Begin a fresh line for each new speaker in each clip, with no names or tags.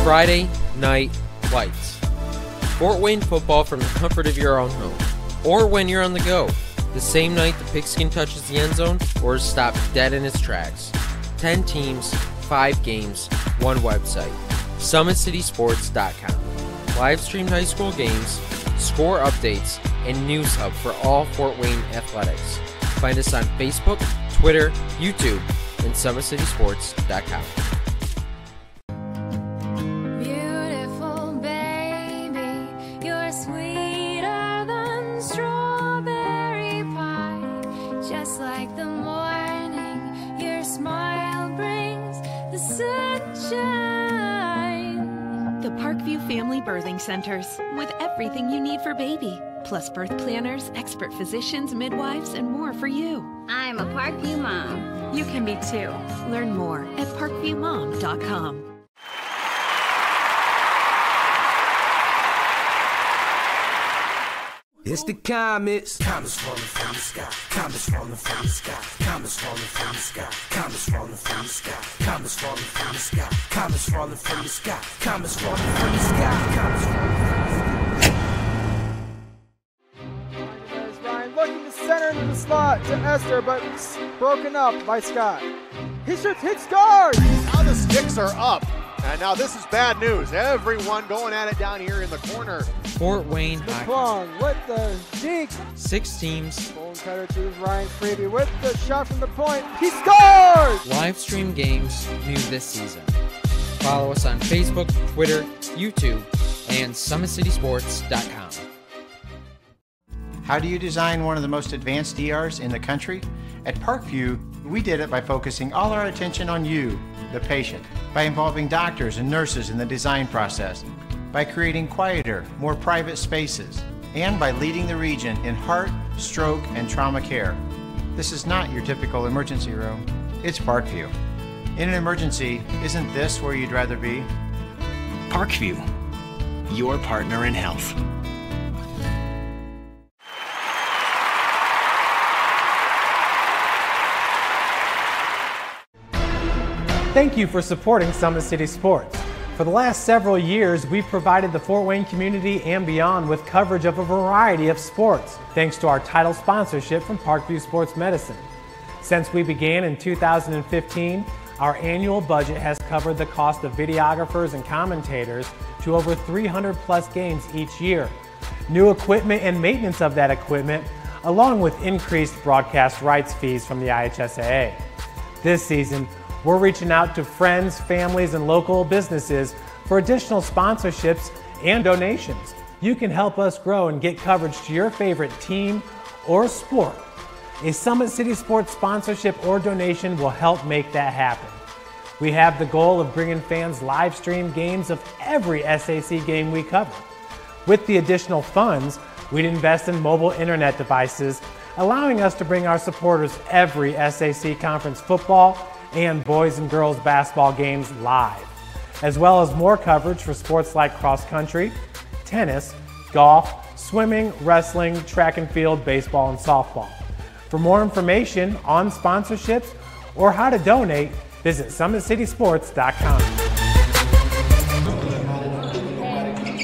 Friday Night Lights. Fort Wayne football from the comfort of your own home, or when you're on the go. The same night the pigskin touches the end zone or is stopped dead in its tracks. 10 teams, 5 games, 1 website. SummitCitySports.com. Live streamed high school games, score updates, and news hub for all Fort Wayne athletics. Find us on Facebook, Twitter, YouTube, and SummitCitySports.com.
Family Birthing Centers, with everything you need for baby, plus birth planners, expert physicians, midwives, and more for you.
I'm a Parkview mom.
You can be too. Learn more at parkviewmom.com.
It's the Comets.
Comets falling from the sky. Comets falling from the sky. Comets falling from the sky. Comets falling from the sky. Comets falling from the sky. Comets falling from the sky. Comets falling from the sky. Comets falling from the sky.
There's Ryan looking to center into the slot to Esther, but broken up by Scott. He shoots, hit, scores!
Now the sticks are up. And now this is bad news. Everyone going at it down here in the corner.
Fort Wayne
Hockey. With the deke.
6 teams.
Bone cutter to Ryan Freeby with the shot from the point. He scores!
Live stream games new this season. Follow us on Facebook, Twitter, YouTube, and SummitCitySports.com.
How do you design one of the most advanced ERs in the country? At Parkview, we did it by focusing all our attention on you, the patient, by involving doctors and nurses in the design process, by creating quieter, more private spaces, and by leading the region in heart, stroke, and trauma care. This is not your typical emergency room. It's Parkview. In an emergency, isn't this where you'd rather be?
Parkview, your partner in health.
Thank you for supporting Summit City Sports. For the last several years, we've provided the Fort Wayne community and beyond with coverage of a variety of sports, thanks to our title sponsorship from Parkview Sports Medicine. Since we began in 2015, our annual budget has covered the cost of videographers and commentators to over 300 plus games each year. New equipment and maintenance of that equipment, along with increased broadcast rights fees from the IHSAA. This season, we're reaching out to friends, families, and local businesses for additional sponsorships and donations. You can help us grow and get coverage to your favorite team or sport. A Summit City Sports sponsorship or donation will help make that happen. We have the goal of bringing fans live stream games of every SAC game we cover. With the additional funds, we'd invest in mobile internet devices, allowing us to bring our supporters every SAC conference football and boys and girls basketball games live, as well as more coverage for sports like cross country, tennis, golf, swimming, wrestling, track and field, baseball, and softball. For more information on sponsorships or how to donate, visit SummitCitySports.com.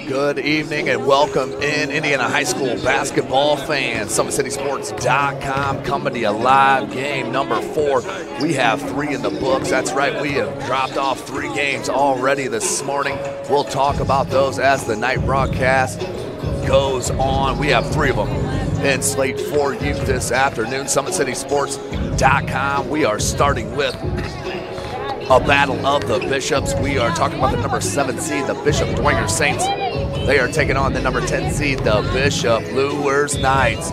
Good evening and welcome in Indiana high school basketball fans. SummitCitySports.com coming to you live game number 4. We have 3 in the books. That's right, we have dropped off 3 games already this morning. We'll talk about those as the night broadcast goes on. We have 3 of them in slate for you this afternoon. SummitCitySports.com. We are starting with a battle of the Bishops. We are talking about the number 7 seed, the Bishop Dwenger Saints. They are taking on the number 10 seed, the Bishop Luers Knights.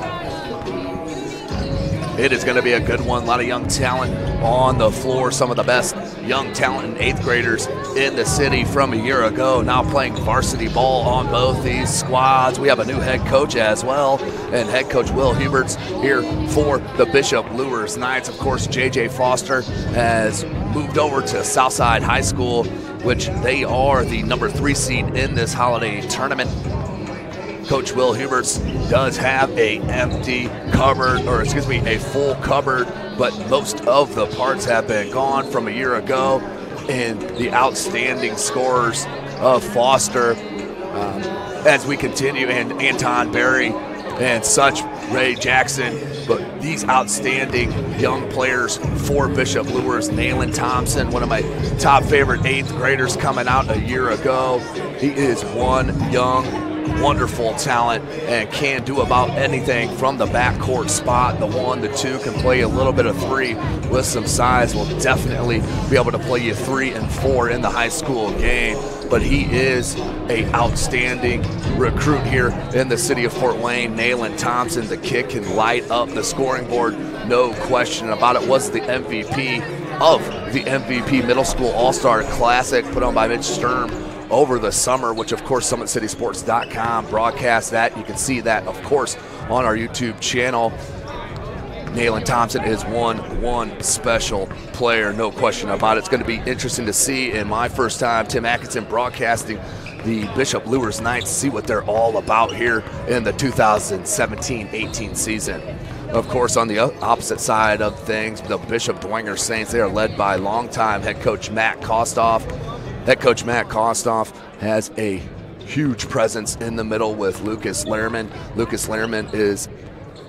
It is going to be a good one. A lot of young talent on the floor. Some of the best young talent and 8th graders in the city from a year ago, now playing varsity ball on both these squads. We have a new head coach as well, and head coach Will Hubert's here for the Bishop Luers Knights. Of course, J.J. Foster has moved over to Southside High School, which they are the number 3 seed in this holiday tournament. Coach Will Huberts does have a full cupboard, but most of the parts have been gone from a year ago. And the outstanding scorers of Foster as we continue, and Anton Berry and such, Ray Jackson, but these outstanding young players for Bishop Luers. Nayland Thompson, one of my top favorite 8th graders coming out a year ago. He is one young, wonderful talent and can do about anything from the backcourt spot. The 1, the 2, can play a little bit of 3 with some size. Will definitely be able to play you 3 and 4 in the high school game. But he is an outstanding recruit here in the city of Fort Wayne. Nayland Thompson, the kid can light up the scoring board, no question about it. Was the MVP of the MVP Middle School All-Star Classic put on by Mitch Sturm over the summer, which of course SummitCitySports.com broadcasts that. You can see that, of course, on our YouTube channel. Nayland Thompson is one special player, no question about it. It's going to be interesting to see in my first time, Tim Atkinson, broadcasting the Bishop Luers Knights, see what they're all about here in the 2017-18 season. Of course, on the opposite side of things, the Bishop Dwenger Saints, they are led by longtime head coach Matt Kostoff. Head coach Matt Kostoff has a huge presence in the middle with Lucas Lehrman. Lucas Lehrman is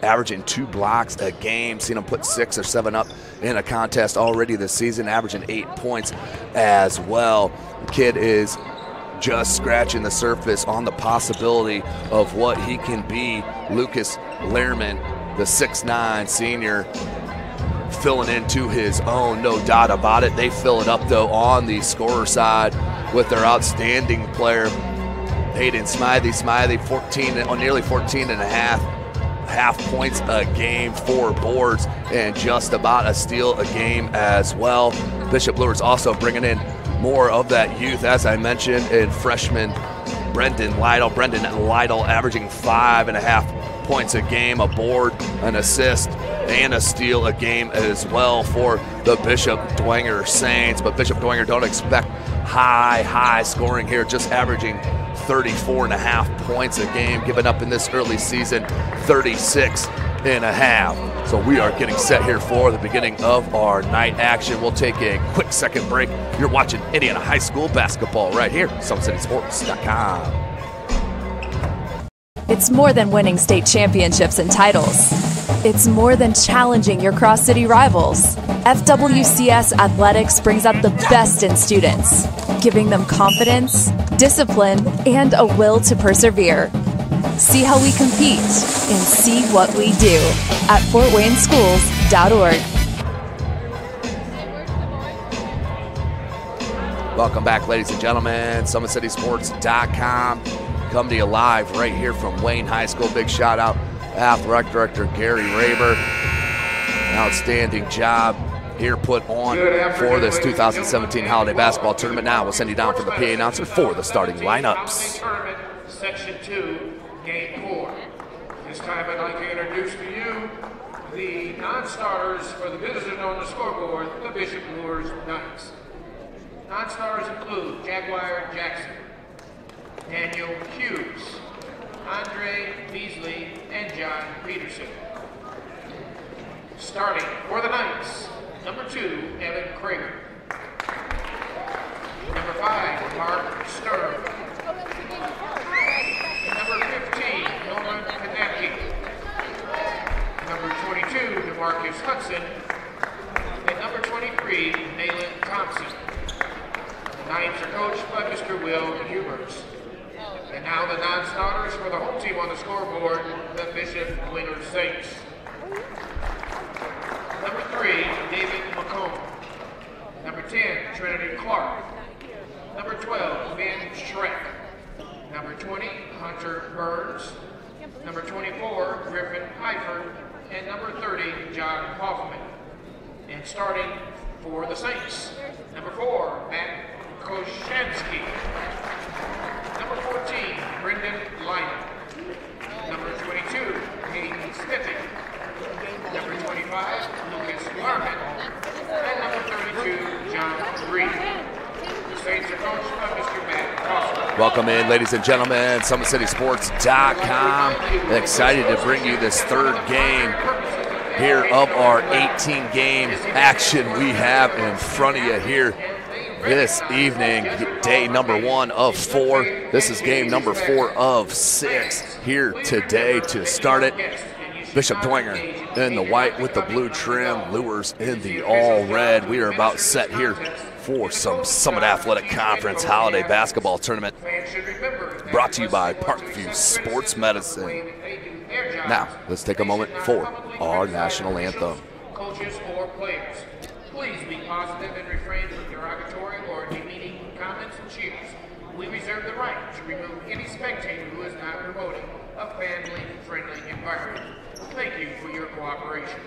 averaging 2 blocks a game, seen him put 6 or 7 up in a contest already this season, averaging 8 points as well. The kid is just scratching the surface on the possibility of what he can be. Lucas Lehrman, the 6'9" senior, filling into his own, no doubt about it. They fill it up, though, on the scorer side with their outstanding player, Hayden Smiley. Smiley, nearly 14 and a half points a game, 4 boards, and just about a steal a game as well. Bishop Luers also bringing in more of that youth, as I mentioned, in freshman Brendan Lytle. Brendan Lytle averaging 5.5 points a game, a board, an assist, and a steal a game as well for the Bishop Dwenger Saints. But Bishop Dwenger don't expect high scoring here, just averaging 34.5 points a game, giving up in this early season 36.5. So we are getting set here for the beginning of our night action. We'll take a quick second break. You're watching Indiana High School basketball right here, SummitCitySports.com.
It's more than winning state championships and titles. It's more than challenging your cross-city rivals. FWCS Athletics brings out the best in students, giving them confidence, discipline, and a will to persevere. See how we compete and see what we do at FortWayneSchools.org.
Welcome back, ladies and gentlemen. SummitCitySports.com. Come to you live right here from Wayne High School. Big shout out Athletic Director Gary Raber. An outstanding job here put on for this 2017 Holiday Basketball Tournament. Now we'll send you down for the PA announcer for the starting lineups.
Section 2, Game 4. This time I'd like to introduce to you the non-starters for the visitors on the scoreboard, the Bishop Luers Knights. Non-starters include Jaguar Jackson, Daniel Hughes, Andre Beasley, and John Peterson. Starting for the Knights, number 2, Evan Kramer. Number 5, Mark Sturm. Number 15, Nolan Kanapke. Number 22, DeMarcus Hudson. And number 23, Nayland Thompson. The Knights are coached by Mr. Will Hubers. And now the non-starters for the home team on the scoreboard, the Bishop Dwenger Saints. Number 3, David McComb. Number 10, Trinity Clark. Number 12, Ben Schreck. Number 20, Hunter Burns. Number 24, Griffin Eifert. And number 30, John Hoffman. And starting for the Saints, number 4, Matt Koshansky. Number 14, Brendan Lytle. Number 22, Hayden Spiffing. Number 25, Lucas Larman. And number 32, John Green. The Saints are coached by Mr. Matt Costa.
Welcome in, ladies and gentlemen, SummitCitySports.com. Excited to bring you this third game here of our 18-game action we have in front of you here this evening, day number 1 of 4. This is game number 4 of 6 here today to start it. Bishop Dwenger in the white with the blue trim, Luers in the all red. We are about set here for some Summit Athletic Conference Holiday Basketball Tournament brought to you by Parkview Sports Medicine. Now, let's take a moment for our national anthem.
Coaches or players, please be positive and refrain from derogatory or demeaning comments and cheers. We reserve the right to remove any spectator who is not promoting a family-friendly environment. Thank you for your cooperation.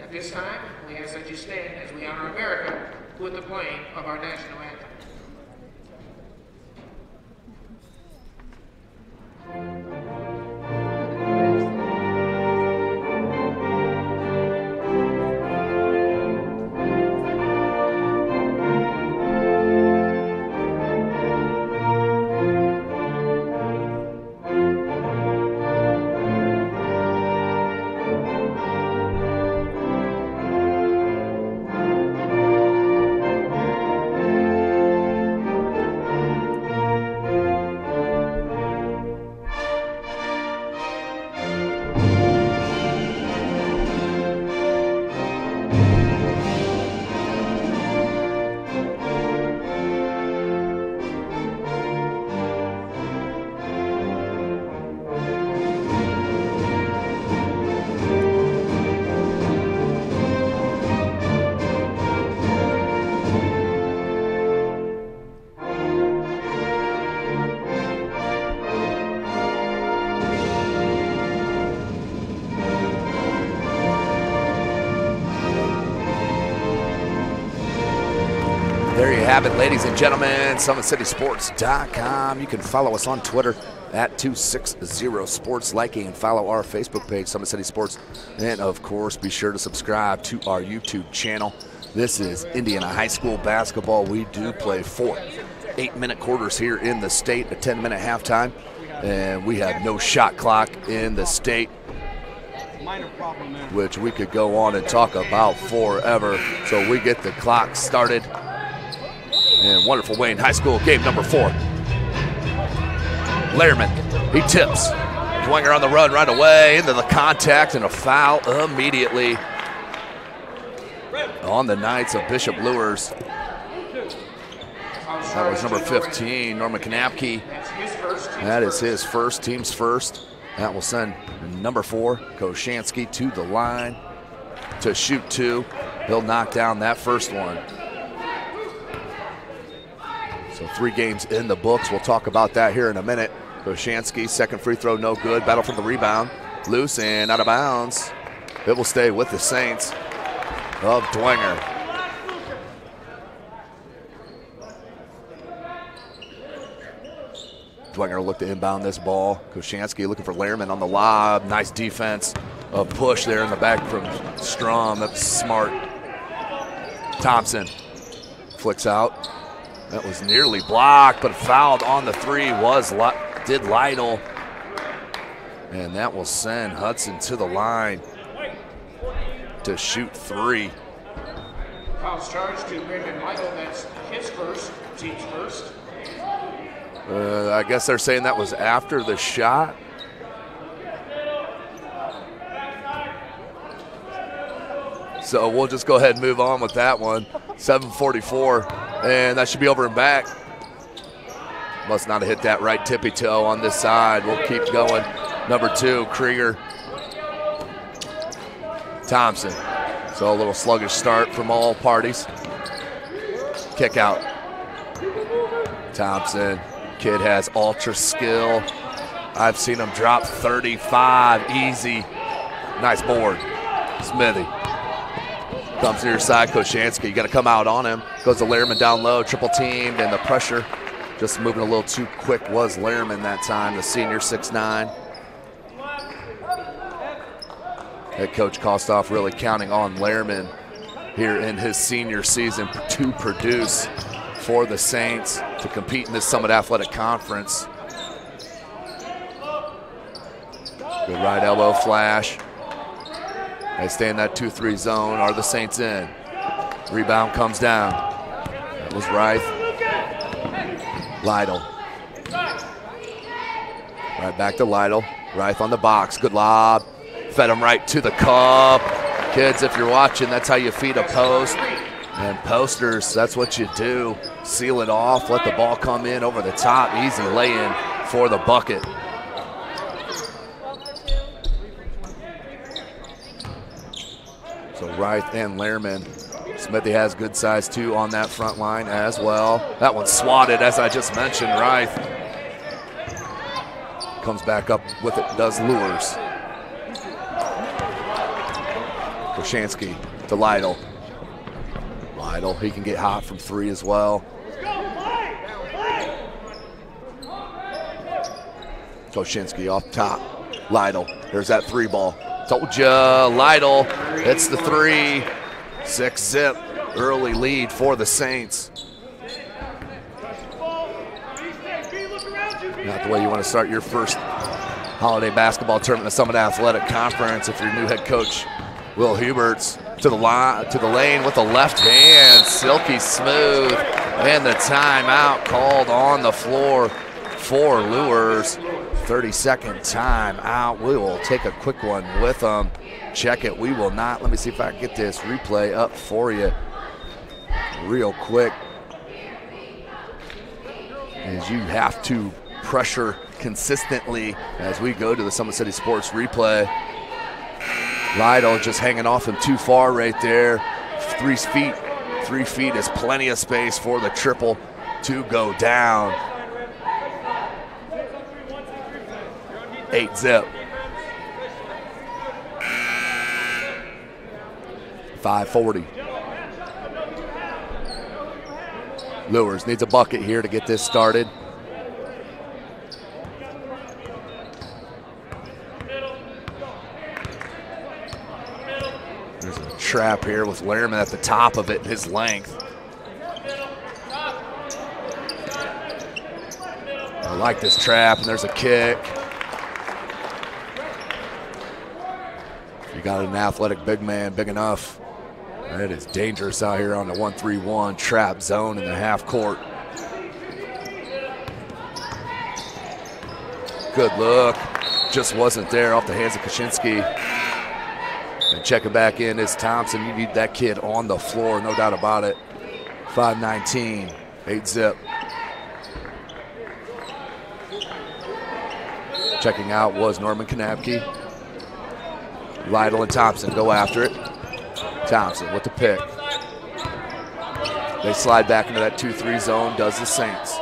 At this time, we ask that you stand as we honor America with the playing of our national anthem.
There you have it, ladies and gentlemen, SummitCitySports.com. You can follow us on Twitter at 260sports, like and follow our Facebook page, Summit City Sports, and of course, be sure to subscribe to our YouTube channel. This is Indiana High School basketball. We do play 4 8-minute quarters here in the state, a 10-minute halftime, and we have no shot clock in the state, which we could go on and talk about forever. So we get the clock started. And wonderful Wayne High School game number 4. Lehrman, he tips. Dwenger on the run right away into the contact and a foul immediately on the Knights of Bishop Luers. That was number 15, Norman Kanapke. That is his first, team's first. That will send number 4, Koshansky, to the line to shoot 2. He'll knock down that first one. So 3 games in the books. We'll talk about that here in a minute. Koshansky, second free throw, no good. Battle for the rebound. Loose and out of bounds. It will stay with the Saints of Dwenger. Dwenger looked to inbound this ball. Koshansky looking for Lehrman on the lob. Nice defense. A push there in the back from Strom. That's smart. Thompson flicks out. That was nearly blocked, but fouled on the 3 did Lytle. And that will send Hudson to the line to shoot 3.
Foul's charged to Brandon Lytle. That's his first, team's first.
I guess they're saying that was after the shot. So we'll just go ahead and move on with that one. 7:44. And that should be over and back. Must not have hit that right tippy toe on this side. We'll keep going. Number 2, Krieger. Thompson. So a little sluggish start from all parties. Kick out. Thompson. Kid has ultra skill. I've seen him drop 35 easy. Nice board. Smithy. Comes to your side, Koshansky. You got to come out on him. Goes to Lehrman down low, triple teamed, and the pressure just moving a little too quick was Lehrman that time, the senior 6'9". Head coach Kostoff really counting on Lehrman here in his senior season to produce for the Saints to compete in this Summit Athletic Conference. Good right elbow flash. They stay in that 2-3 zone. Are the Saints in? Rebound comes down. That was Reith. Lytle. Right back to Lytle. Reith on the box. Good lob. Fed him right to the cup. Kids, if you're watching, that's how you feed a post. And posters, that's what you do. Seal it off, let the ball come in over the top. Easy lay-in for the bucket. So Reith and Lehrman. Smithy has good size too on that front line as well. That one's swatted, as I just mentioned. Reith comes back up with it, does Luers. Koshansky to Lytle. Lytle, he can get hot from 3 as well. Koshansky off top. Lytle, there's that 3 ball. Told ya, Lytle hits the 3. 6-zip, early lead for the Saints. Not the way you want to start your first holiday basketball tournament in the Summit Athletic Conference if your new head coach, Will Huberts, to the lane with the left hand, silky smooth, and the timeout called on the floor for Luers. 30-second timeout. We will take a quick one with them. Check it. We will not. Let me see if I can get this replay up for you real quick. As you have to pressure consistently as we go to the Summit City Sports replay. Lytle just hanging off him too far right there. 3 feet. 3 feet is plenty of space for the triple to go down. 8-zip. 5:40. Luers needs a bucket here to get this started. There's a trap here with Lehrman at the top of it, his length. I like this trap, and there's a kick. You got an athletic big man, big enough. It is dangerous out here on the 1-3-1 trap zone in the half court. Good look, just wasn't there off the hands of Kaczynski. And checking back in is Thompson. You need that kid on the floor, no doubt about it. 5:19, 8-zip. Checking out was Norman Kanapke. Lytle and Thompson go after it. Thompson with the pick. They slide back into that 2-3 zone, does the Saints.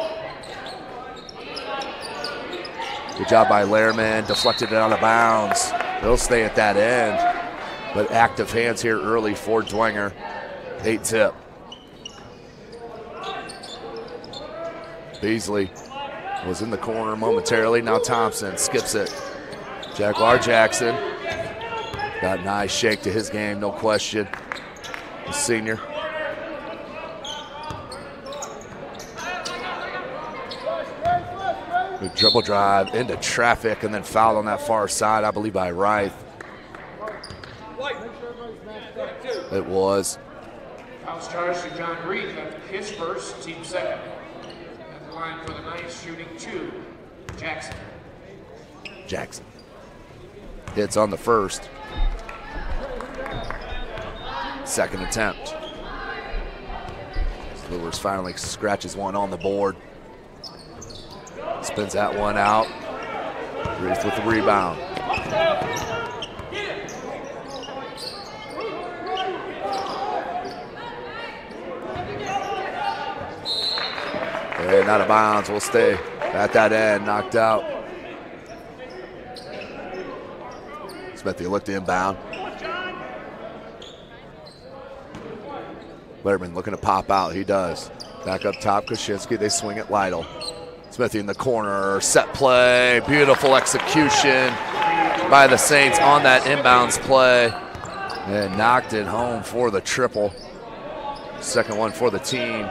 Good job by Lehrman, deflected it out of bounds. They'll stay at that end, but active hands here early for Dwenger. 8-zip. Beasley was in the corner momentarily. Now Thompson skips it. Jaguar Jackson. Got an eye shake to his game, no question. The senior. Good dribble drive into traffic and then fouled on that far side, I believe by Reith. It was.
Fouls charged to John Reed, his first, team second. At the line for the Knights, shooting 2, Jackson.
Jackson. Hits on the first. Second attempt. Luers finally scratches one on the board. Spins that one out. Reith with the rebound. And out of bounds, will stay at that end, knocked out. Smithy looked inbound. Lehrman looking to pop out, he does. Back up top, Kaczynski, they swing it, Lytle. Smithy in the corner, set play, beautiful execution by the Saints on that inbounds play. And knocked it home for the triple. Second one for the team.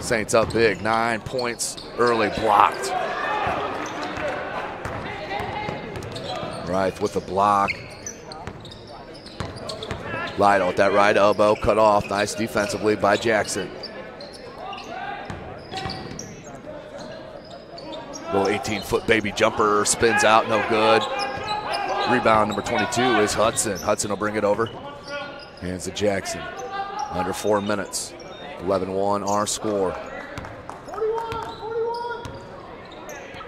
Saints up big, 9 points early, blocked. Reith with the block. Lytle with that right elbow, cut off. Nice defensively by Jackson. Little 18-foot baby jumper, spins out, no good. Rebound number 22 is Hudson. Hudson will bring it over. Hands to Jackson. Under 4 minutes. 11-1 our score.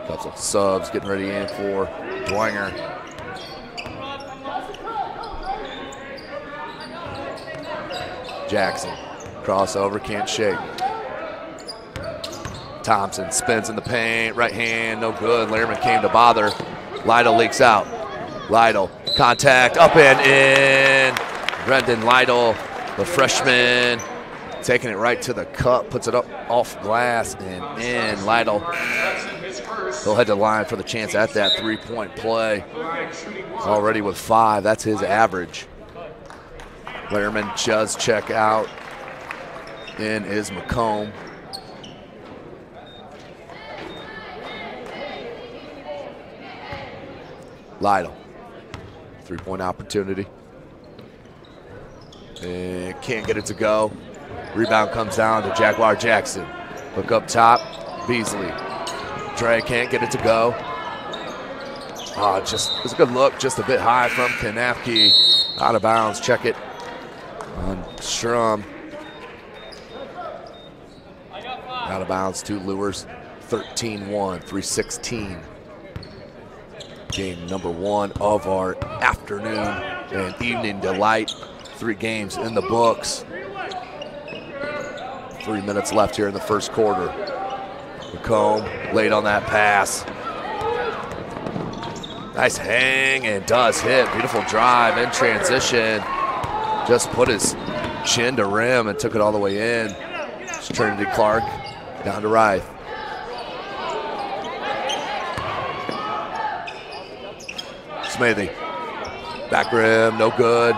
Couple of subs getting ready in for Dwenger. Jackson, crossover, can't shake. Thompson spins in the paint, right hand, no good. Lehrman came to bother. Lytle leaks out. Lytle, contact, up and in. Brendan Lytle, the freshman, taking it right to the cup, puts it up off glass and in. Lytle, he'll head to the line for the chance at that three-point play. Already with 5, that's his average. Lehrman does check out. In is McComb. Lytle, three-point opportunity. And can't get it to go. Rebound comes down to Jaguar Jackson. Look up top, Beasley. Dre can't get it to go. Just it was a good look, just a bit high from Kanafke. Out of bounds, check it on Strum. Out of bounds to Luers, 13-1, 3:16. Game number 1 of our afternoon and evening delight. 3 games in the books. 3 minutes left here in the first quarter. McComb late on that pass. Nice hang and does hit. Beautiful drive in transition. Just put his chin to rim and took it all the way in. It's Trinity Clark down to Reith. Smithy, back rim, no good.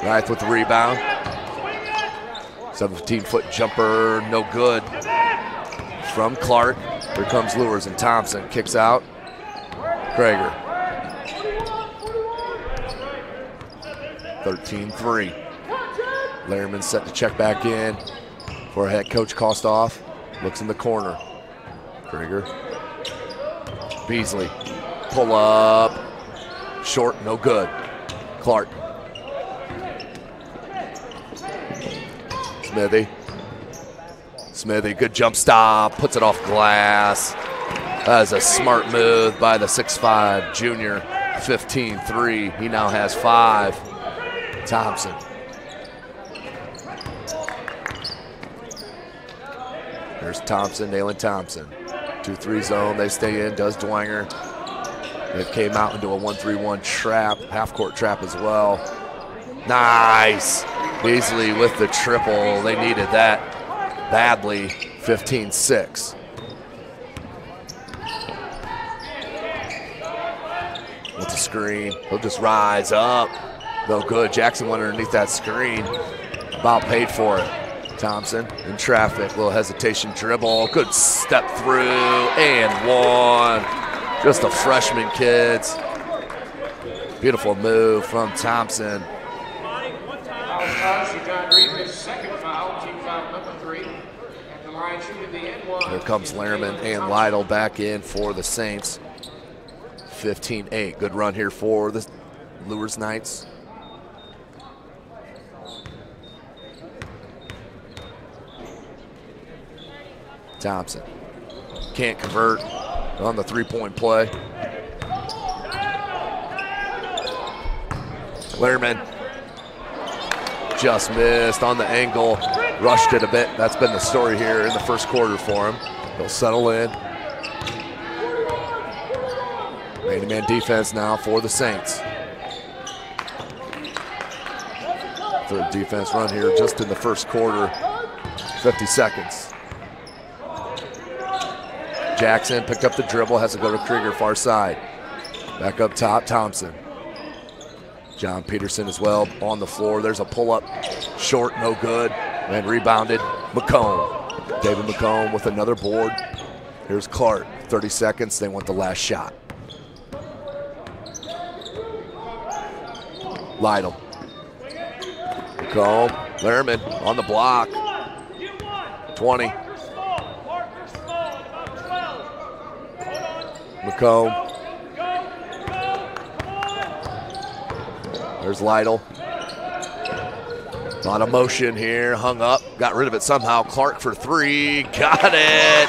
Reith with the rebound. 17-foot jumper, no good. From Clark, here comes Luers and Thompson, kicks out. Krager. 13-3. Lehrman set to check back in for head coach Kostoff. Looks in the corner. Krager. Beasley. Pull up. Short, no good. Clark. Smithy, good jump stop. Puts it off glass. That is a smart move by the 6'5 junior. 15-3. He now has 5. Thompson. There's Thompson, Nayland Thompson. 2-3 zone, they stay in, does Dwenger. They came out into a 1-3-1 trap, half-court trap as well. Nice. Beasley with the triple. They needed that badly. 15-6. With the screen, he'll just rise up. No good. Jackson went underneath that screen. About paid for it. Thompson in traffic, little hesitation dribble. Good step through and one. Just a freshman, kids. Beautiful move from Thompson. Here comes Lehrman and Lytle back in for the Saints. 15-8. Good run here for the Luers Knights. Thompson can't convert on the three-point play. Lehrman just missed on the angle, rushed it a bit. That's been the story here in the first quarter for him. He'll settle in. Man-to-man defense now for the Saints. Third defense run here just in the first quarter, 50 seconds. Jackson picked up the dribble, has to go to Krieger, far side. Back up top, Thompson. John Peterson as well on the floor. There's a pull-up, short, no good, and rebounded. McComb. David McComb with another board. Here's Clark, 30 seconds, they want the last shot. Lytle. McComb, Lehrman on the block. 20. McComb. There's Lytle. A lot of motion here, hung up, got rid of it somehow. Clark for three, got it.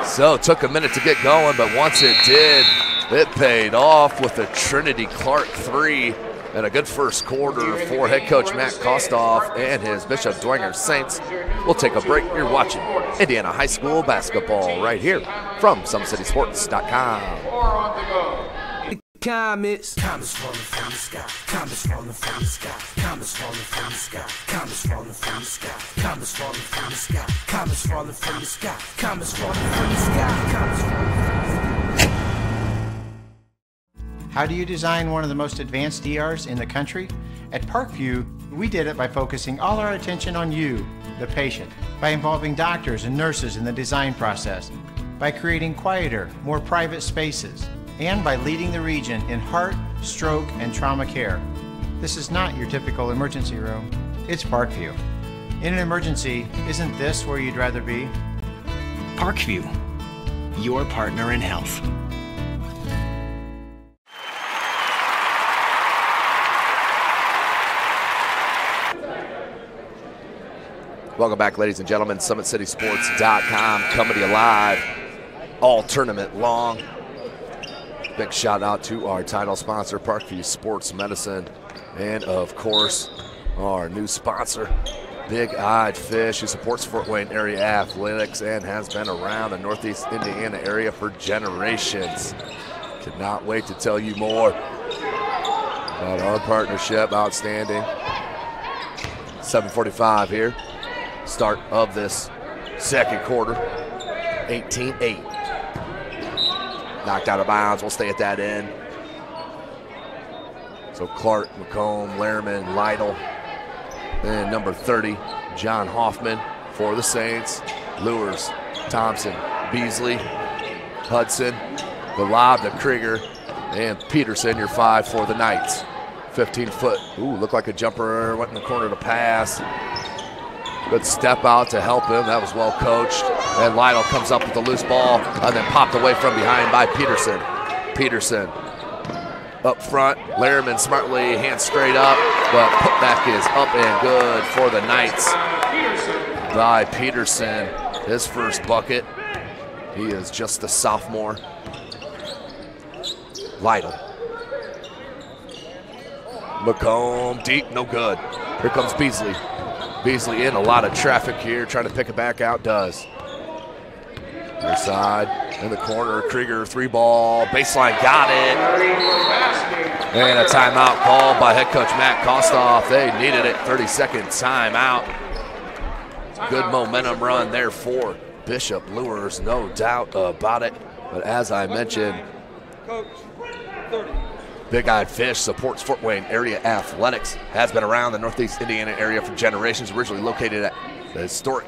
So it took a minute to get going, but once it did, it paid off with a Trinity Clark three and a good first quarter for head coach Matt Kostoff and his Bishop Dwenger Saints. We'll take a break. You're watching Indiana High School basketball right here from SummitCitySports.com.
Comets falling from the sky. Comets falling from the sky. Comets falling from the sky. Comets falling from the sky. Comets falling from the sky. Comets falling from the sky. Comets falling from the sky. Comets falling from the sky.
How do you design one of the most advanced ERs in the country? At Parkview, we did it by focusing all our attention on you, the patient, by involving doctors and nurses in the design process, by creating quieter, more private spaces, and by leading the region in heart, stroke, and trauma care. This is not your typical emergency room. It's Parkview. In an emergency, isn't this where you'd rather be?
Parkview, your partner in health.
Welcome back, ladies and gentlemen. SummitCitySports.com coming to you live all tournament long. Big shout out to our title sponsor, Parkview Sports Medicine, and of course, our new sponsor, Big Eyed Fish, who supports Fort Wayne area athletics and has been around the Northeast Indiana area for generations. Cannot wait to tell you more about our partnership. Outstanding. 7:45 here. Start of this second quarter. 18-8. Knocked out of bounds. We'll stay at that end. So Clark, McComb, Lehrman, Lytle, and number 30, John Hoffman for the Saints. Luers, Thompson, Beasley, Hudson, the lob to Krieger, and Peterson, your 5 for the Knights. 15-foot. Ooh, looked like a jumper. Went in the corner to pass. Good step out to help him. That was well coached. And Lytle comes up with the loose ball and then popped away from behind by Peterson. Peterson up front. Lehrman smartly hands straight up, but putback is up and good for the Knights by Peterson. His first bucket. He is just a sophomore. Lytle. McComb deep, no good. Here comes Beasley. Beasley in, a lot of traffic here, trying to pick it back out, does. Near side, in the corner, Krieger, 3-ball, baseline, got it. And a timeout called by head coach Matt Kostoff. They needed it, 30-second timeout. Good momentum run there for Bishop Luers, no doubt about it. But as I mentioned, Big Eyed Fish supports Fort Wayne area athletics, has been around the Northeast Indiana area for generations, originally located at the historic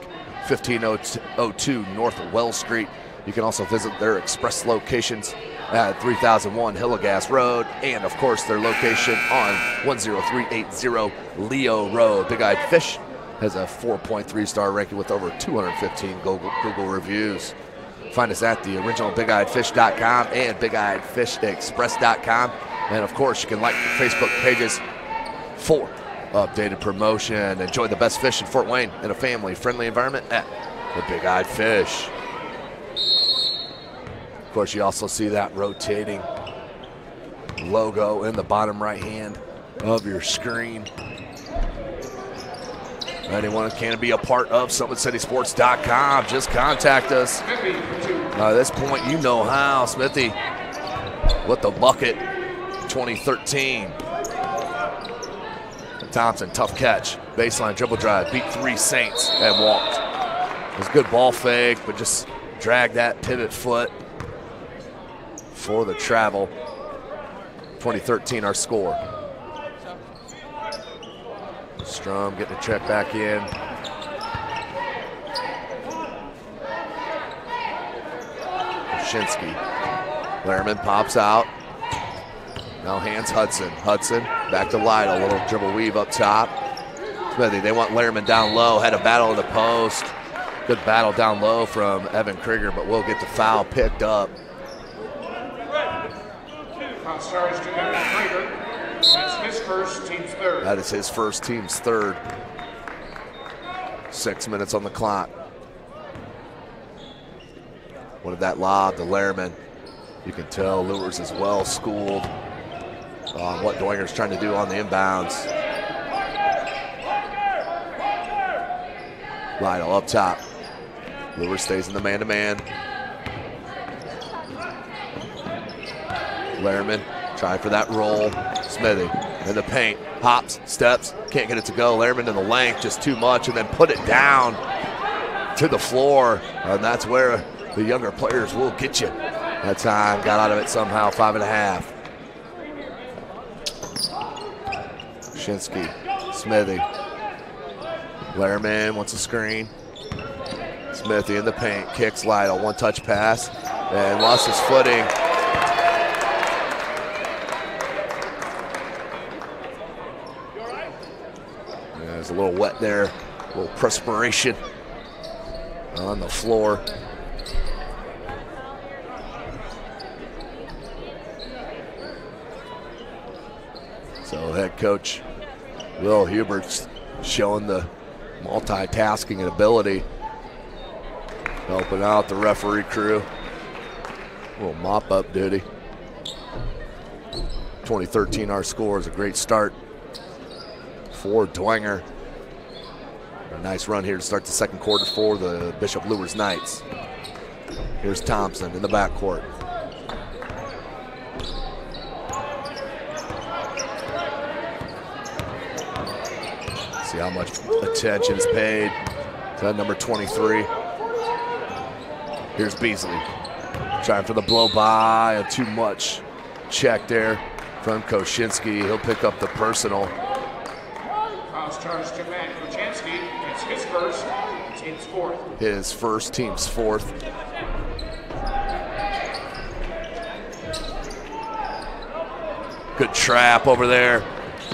1502 North Wells Street. You can also visit their express locations at 3001 Hillegas Road, and of course their location on 10380 Leo Road. Big Eyed Fish has a 4.3-star ranking with over 215 Google reviews. Find us at the original BigEyedFish.com and BigEyedFishExpress.com. And of course, you can like the Facebook pages for updated promotion. Enjoy the best fish in Fort Wayne in a family-friendly environment at the Big Eyed Fish. Of course, you also see that rotating logo in the bottom right hand of your screen. Anyone can be a part of SummitCitySports.com. Just contact us. At this point, you know how. Smithy with the bucket, 2013. Thompson, tough catch. Baseline dribble drive, beat 3 Saints and walked. It was a good ball fake, but just dragged that pivot foot for the travel. 2013, our score. Strum getting the check back in. Shinsky. Lehrman pops out. Now hands Hudson. Hudson back to Lytle. A little dribble weave up top. Smithy, they want Lehrman down low. Had a battle in the post. Good battle down low from Evan Krieger, but will get the foul picked up.
Foul starts to Evan Krieger. That's his first, team's third.
That is his first, team's third. 6 minutes on the clock. Wanted that lob to Lehrman. You can tell Luers is well schooled on what Dwenger's trying to do on the inbounds. Lytle up top. Luers stays in the man-to-man. Lehrman trying for that roll. Smithy in the paint. Hops, steps, can't get it to go. Lehrman in the length, just too much, and then put it down to the floor. And that's where the younger players will get you. That time, got out of it somehow, 5.5. Shinsky, Smithy. Lehrman wants a screen. Smithy in the paint, kicks Lytle, one-touch pass, and lost his footing. There's a little wet there, a little perspiration on the floor. So head coach Will Hubert's showing the multitasking and ability, helping out the referee crew. A little mop-up duty. 2013 our score is a great start for Dwenger. A nice run here to start the second quarter for the Bishop Luers Knights. Here's Thompson in the backcourt. See how much attention is paid to number 23. Here's Beasley trying for the blow by, and too much check there from Koshinski. He'll pick up the personal.
Foul charge to Matt Koshinski. It's his first, team's fourth.
His first, team's fourth. Good trap over there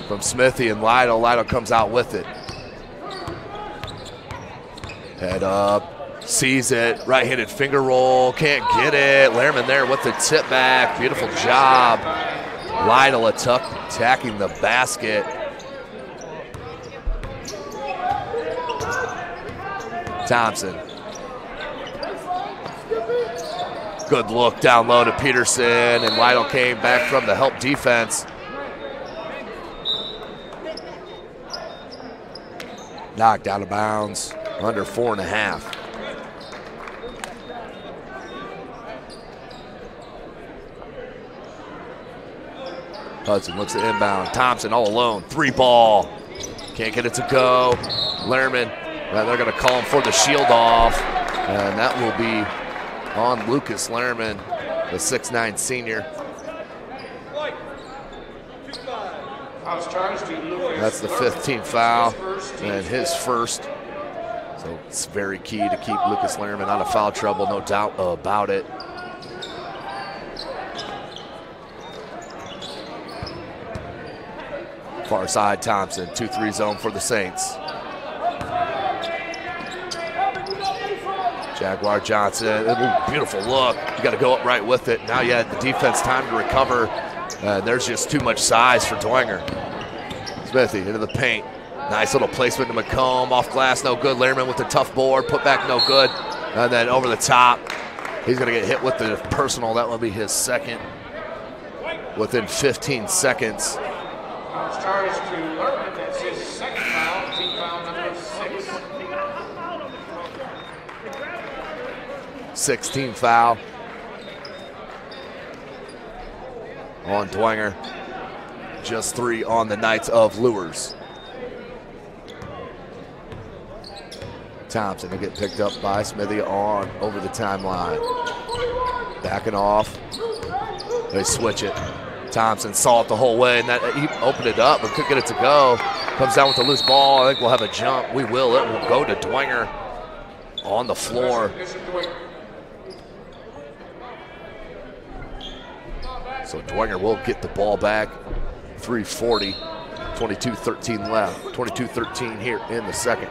from Smithy and Lytle. Lytle comes out with it. Head up, sees it, right-handed finger roll, can't get it. Lehrman there with the tip back, beautiful job. Lytle attacking the basket. Thompson. Good look down low to Peterson, and Lytle came back from the help defense. Knocked out of bounds, under 4.5. Hudson looks at inbound. Thompson all alone, 3-ball. Can't get it to go. Lehrman, they're going to call him for the shield off, and that will be on Lucas Lehrman, the 6'9" senior. That's the 15th foul, and his first. So it's very key to keep Lucas Lehrman out of foul trouble, no doubt about it. Far side Thompson, 2-3 zone for the Saints. Jaguar Johnson, beautiful look. You got to go up right with it. Now you had the defense time to recover. There's just too much size for Dwenger. Smithy into the paint. Nice little placement to McComb. Off glass, no good. Lehrman with the tough board. Put back, no good. And then over the top. He's going to get hit with the personal. That will be his second within 15 seconds.
Charge to Lehrman. That's his second foul. Team foul number 6.
16 foul on Dwenger. Just 3 on the Knights of Luers. Thompson will get picked up by Smithy on over the timeline. Backing off. They switch it. Thompson saw it the whole way, and that he opened it up but couldn't get it to go. Comes down with the loose ball. I think we'll have a jump. We will. It will go to Dwenger on the floor. So Dwenger will get the ball back. 3:40, 22-13 left. 22-13 here in the second.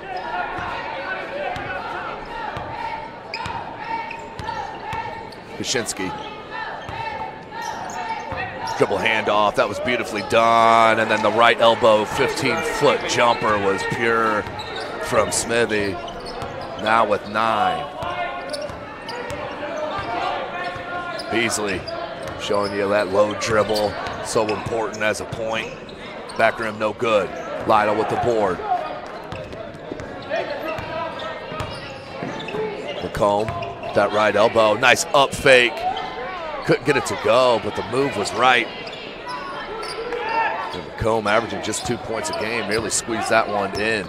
Kaczynski. Dribble handoff, that was beautifully done. And then the right elbow 15-foot jumper was pure from Smithy. Now with 9. Beasley showing you that low dribble, so important as a point. Back rim no good. Lytle with the board. McComb, that right elbow, nice up fake. Couldn't get it to go, but the move was right. And McComb averaging just 2 points a game, nearly squeezed that one in.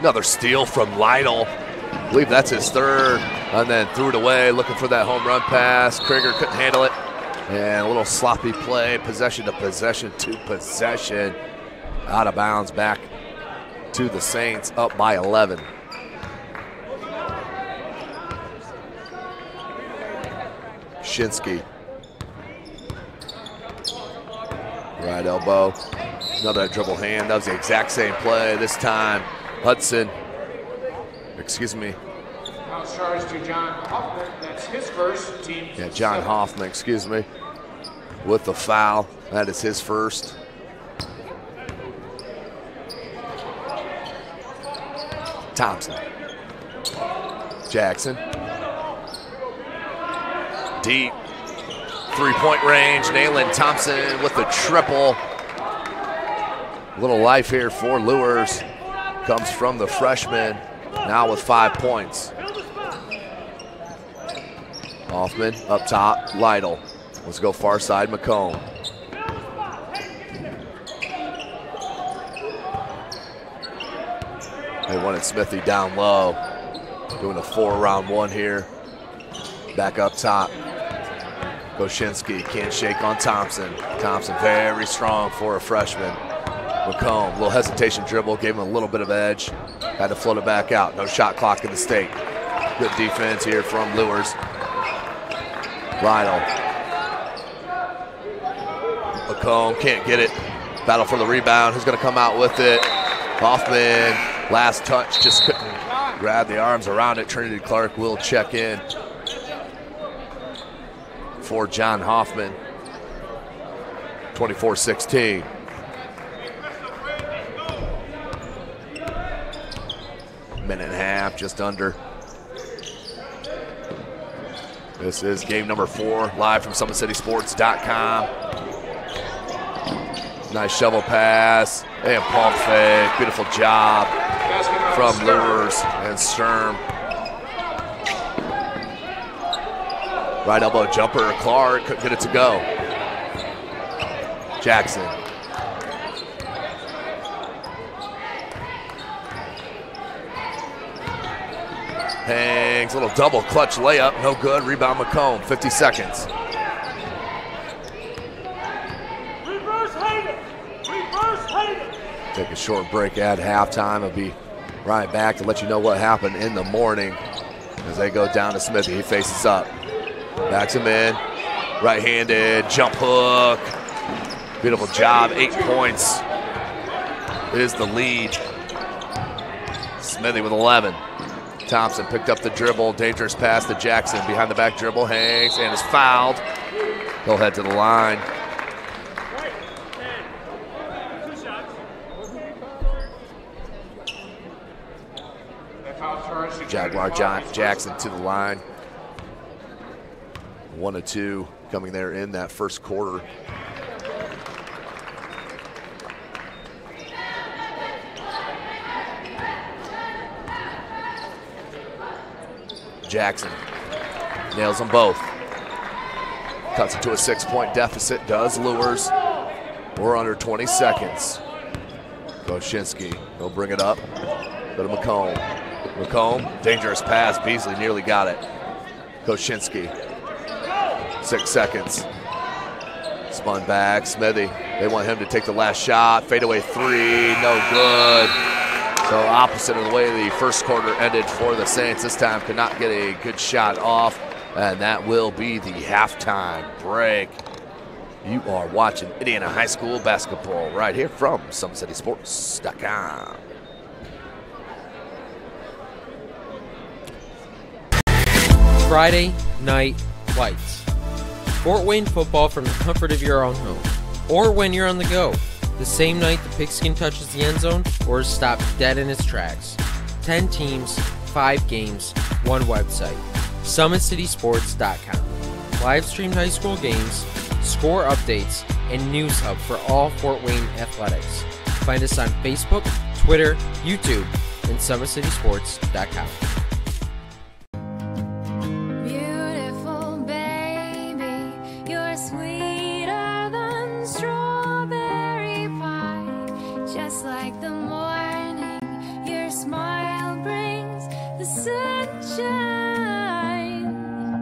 Another steal from Lytle. I believe that's his third, and then threw it away, looking for that home run pass. Krieger couldn't handle it, and a little sloppy play, possession to possession to possession. Out of bounds, back to the Saints, up by 11. Shinsky. Right elbow, another dribble hand. That was the exact same play. This time, Hudson. Excuse me.
Foul charge to John Hoffman. That's his first, team.
Yeah, John Hoffman, excuse me, with the foul. That is his first. Thompson. Jackson. Deep. 3-point range. Nayland Thompson with the triple. Little life here for Luers. Comes from the freshman. Now with 5 points. Hoffman up top, Lytle. Let's go far side, McComb. They wanted Smithy down low. Doing a 4-round-1 here. Back up top. Goshinsky can't shake on Thompson. Thompson very strong for a freshman. McComb, little hesitation dribble, gave him a little bit of edge. Had to float it back out. No shot clock in the state. Good defense here from Luers. Lytle. McComb can't get it. Battle for the rebound. Who's going to come out with it? Hoffman, last touch, just couldn't grab the arms around it. Trinity Clark will check in for John Hoffman. 24-16. Minute and a half, just under. This is game number 4, live from SummitCitySports.com. Nice shovel pass and pump fake. Beautiful job from Luers and Sturm. Right elbow jumper, Clark couldn't get it to go. Jackson. Hangs, little double clutch layup, no good. Rebound McComb, 50 seconds. Take a short break at halftime. I'll be right back to let you know what happened in the morning as they go down to Smithy. He faces up, backs him in, right-handed, jump hook. Beautiful job, 8 points is the lead. Smithy with 11. Thompson picked up the dribble, dangerous pass to Jackson. Behind the back dribble, hangs and is fouled. He'll head to the line. Jaguar Jackson to the line. 1 of 2 coming there in that first quarter. Jackson nails them both. Cuts it to a 6-point deficit, does Luers. We're under 20 seconds. Goshinsky, he'll bring it up. Go to McComb. McComb, dangerous pass. Beasley nearly got it. Goshinsky, 6 seconds. Spun back, Smithy. They want him to take the last shot. Fadeaway 3, no good. So opposite of the way the first quarter ended for the Saints. This time could not get a good shot off. And that will be the halftime break. You are watching Indiana High School basketball right here from SummitCitySports.com.
Friday Night Lights. Fort Wayne football from the comfort of your own home, or when you're on the go, the same night the pigskin touches the end zone or is stopped dead in its tracks. 10 teams, 5 games, 1 website. SummitCitySports.com. Live streamed high school games, score updates, and news hub for all Fort Wayne athletics. Find us on Facebook, Twitter, YouTube, and SummitCitySports.com.
Beautiful baby, you're sweeter than strawberry pie. Just like the morning, your smile brings the sunshine.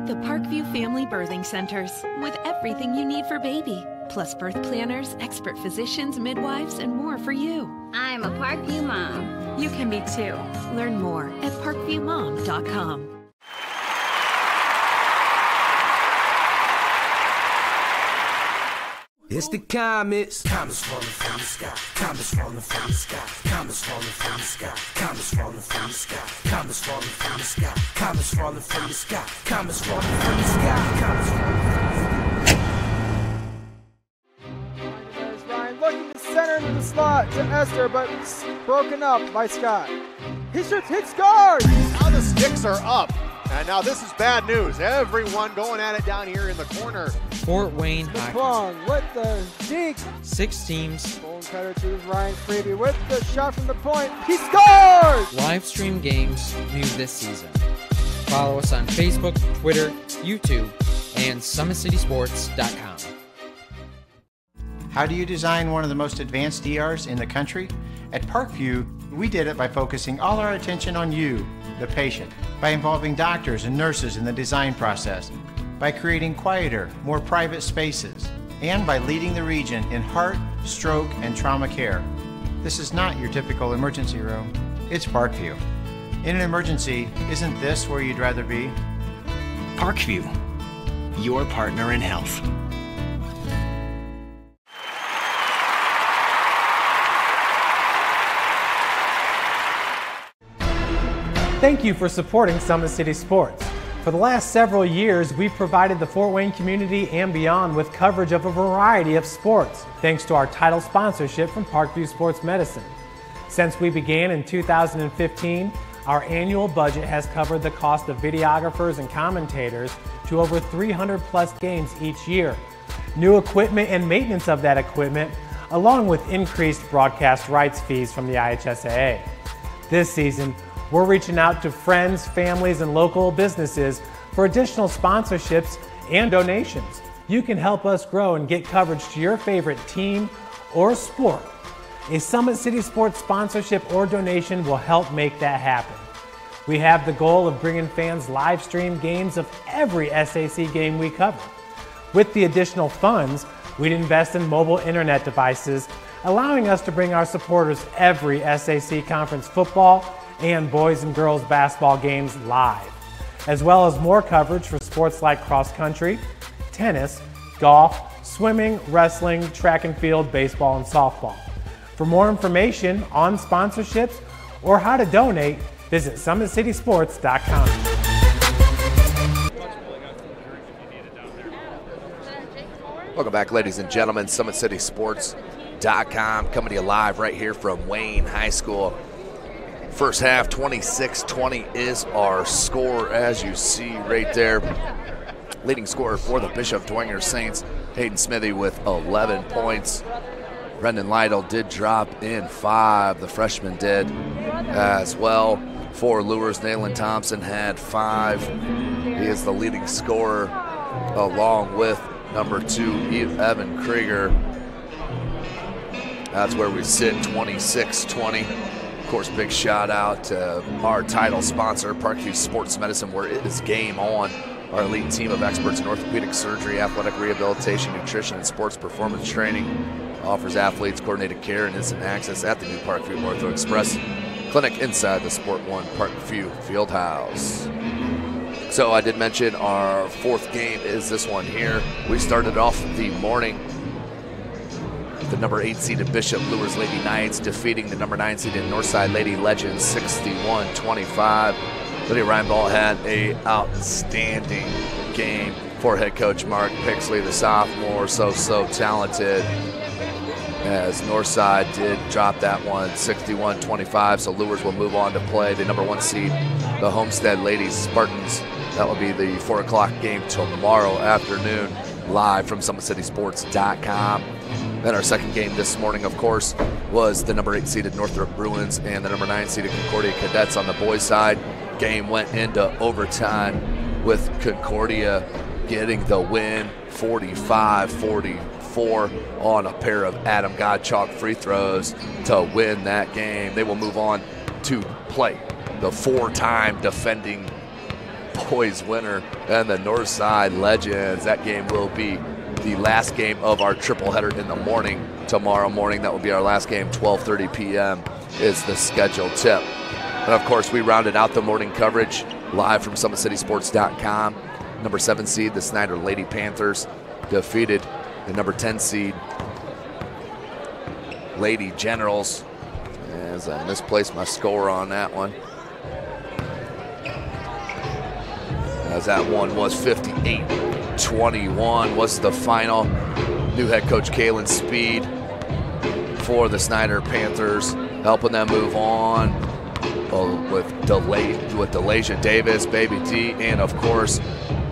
The Parkview Family Birthing Centers, with everything you need for baby, plus birth planners, expert physicians, midwives, and more for you.
I'm a Parkview mom.
You can be too. Learn more at parkviewmom.com.
It's the comets. Comets falling from the sky. Comets falling from the sky. Comets falling from the sky. Comets falling from the sky. Comets falling from the sky. Comets falling from the sky. Comets falling from the sky. Comets falling
There's Ryan looking to center into the slot to Esther, but it's broken up by Scott. He shoots, hits guard!
Now the sticks are up. And now this is bad news. Everyone going at it down here in the corner.
Fort Wayne Hockey.
Plong with the deke.
6 teams.
Bone cutter to Ryan Freeby with the shot from the point. He scores!
Live stream games new this season. Follow us on Facebook, Twitter, YouTube, and SummitCitySports.com.
How do you design one of the most advanced ERs in the country? At Parkview, we did it by focusing all our attention on you, the patient, by involving doctors and nurses in the design process, by creating quieter, more private spaces, and by leading the region in heart, stroke, and trauma care. This is not your typical emergency room. It's Parkview. In an emergency, isn't this where you'd rather be?
Parkview, your partner in health.
Thank you for supporting Summit City Sports. For the last several years, we've provided the Fort Wayne community and beyond with coverage of a variety of sports, thanks to our title sponsorship from Parkview Sports Medicine. Since we began in 2015, our annual budget has covered the cost of videographers and commentators to over 300 plus games each year. New equipment and maintenance of that equipment, along with increased broadcast rights fees from the IHSAA. This season, we're reaching out to friends, families, and local businesses for additional sponsorships and donations. You can help us grow and get coverage to your favorite team or sport. A Summit City Sports sponsorship or donation will help make that happen. We have the goal of bringing fans live stream games of every SAC game we cover. With the additional funds, we'd invest in mobile internet devices, allowing us to bring our supporters every SAC conference football and boys and girls basketball games live, as well as more coverage for sports like cross country, tennis, golf, swimming, wrestling, track and field, baseball, and softball. For more information on sponsorships or how to donate, visit SummitCitySports.com.
Welcome back, ladies and gentlemen. SummitCitySports.com coming to you live right here from Wayne High School. First half, 26-20 is our score, as you see right there. Leading scorer for the Bishop Dwenger Saints, Hayden Smithy with 11 points. Brendan Lytle did drop in 5. The freshman did as well. For Luers, Nayland Thompson had 5. He is the leading scorer along with number 2, Evan Krieger. That's where we sit, 26-20. Of course, big shout out to our title sponsor, Parkview Sports Medicine, where it is game on. Our elite team of experts in orthopedic surgery, athletic rehabilitation, nutrition, and sports performance training offers athletes coordinated care and instant access at the new Parkview Ortho Express Clinic inside the Sport One Parkview Fieldhouse. So I did mention our fourth game is this one here. We started off the morning. The number 8 seeded Bishop Luers Lady Knights defeating the number 9 seeded Northside Lady Legends 61-25. Lady Reinball had a outstanding game for head coach Mark Pixley, the sophomore, so talented. As Northside did drop that one 61-25, so Luers will move on to play the number 1 seed, the Homestead Ladies Spartans. That will be the 4 o'clock game tomorrow afternoon, live from SummitCitySports.com. Then our second game this morning, of course, was the number 8 seeded Northrop Bruins and the number 9 seeded Concordia Cadets on the boys' side. Game went into overtime with Concordia getting the win 45-44 on a pair of Adam Godchalk free throws to win that game. They will move on to play the 4-time defending boys winner and the Northside Legends. That game will be the last game of our triple header in the morning. Tomorrow morning, that will be our last game. 12:30 p.m. is the scheduled tip. And of course, we rounded out the morning coverage live from SummitCitySports.com. Number 7 seed, the Snyder Lady Panthers, defeated the number 10 seed Lady Generals. As I misplaced my score on that one. As that one was 58-21 was the final. New head coach Kalen Speed for the Snyder Panthers, helping them move on with Delasia Davis, Baby D, and of course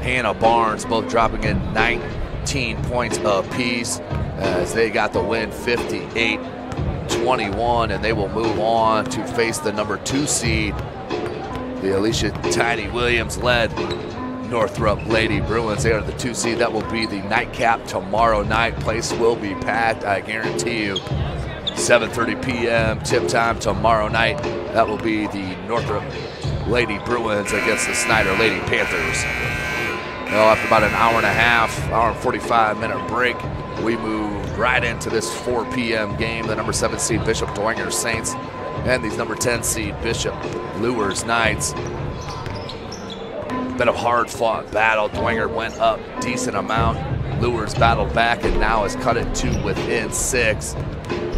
Hannah Barnes, both dropping in 19 points apiece as they got the win 58-21, and they will move on to face the number 2 seed, the Alicia Tiny Williams led Northrop Lady Bruins. They are the 2 seed. That will be the nightcap tomorrow night. Place will be packed, I guarantee you. 7:30 p.m. tip time tomorrow night. That will be the Northrop Lady Bruins against the Snyder Lady Panthers. Well, after about an hour and a half, hour and 45-minute break, we move right into this 4 p.m. game. The number 7 seed Bishop Dwenger Saints and these number 10 seed Bishop Luers Knights. Been a hard-fought battle. Dwenger went up decent amount. Luers battled back and now has cut it to within 6.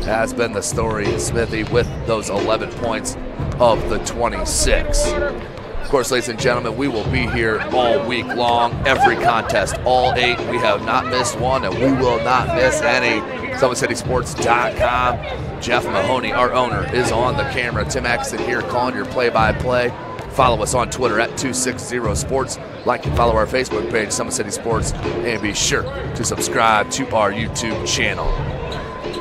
Has been the story, Smithy, with those 11 points of the 26. Of course, ladies and gentlemen, we will be here all week long, every contest, all 8. We have not missed one, and we will not miss any. SummitCitySports.com. Jeff Mahoney, our owner, is on the camera. Tim Axton here calling your play-by-play. Follow us on Twitter at 260sports. Like and follow our Facebook page, Summit City Sports, and be sure to subscribe to our YouTube channel.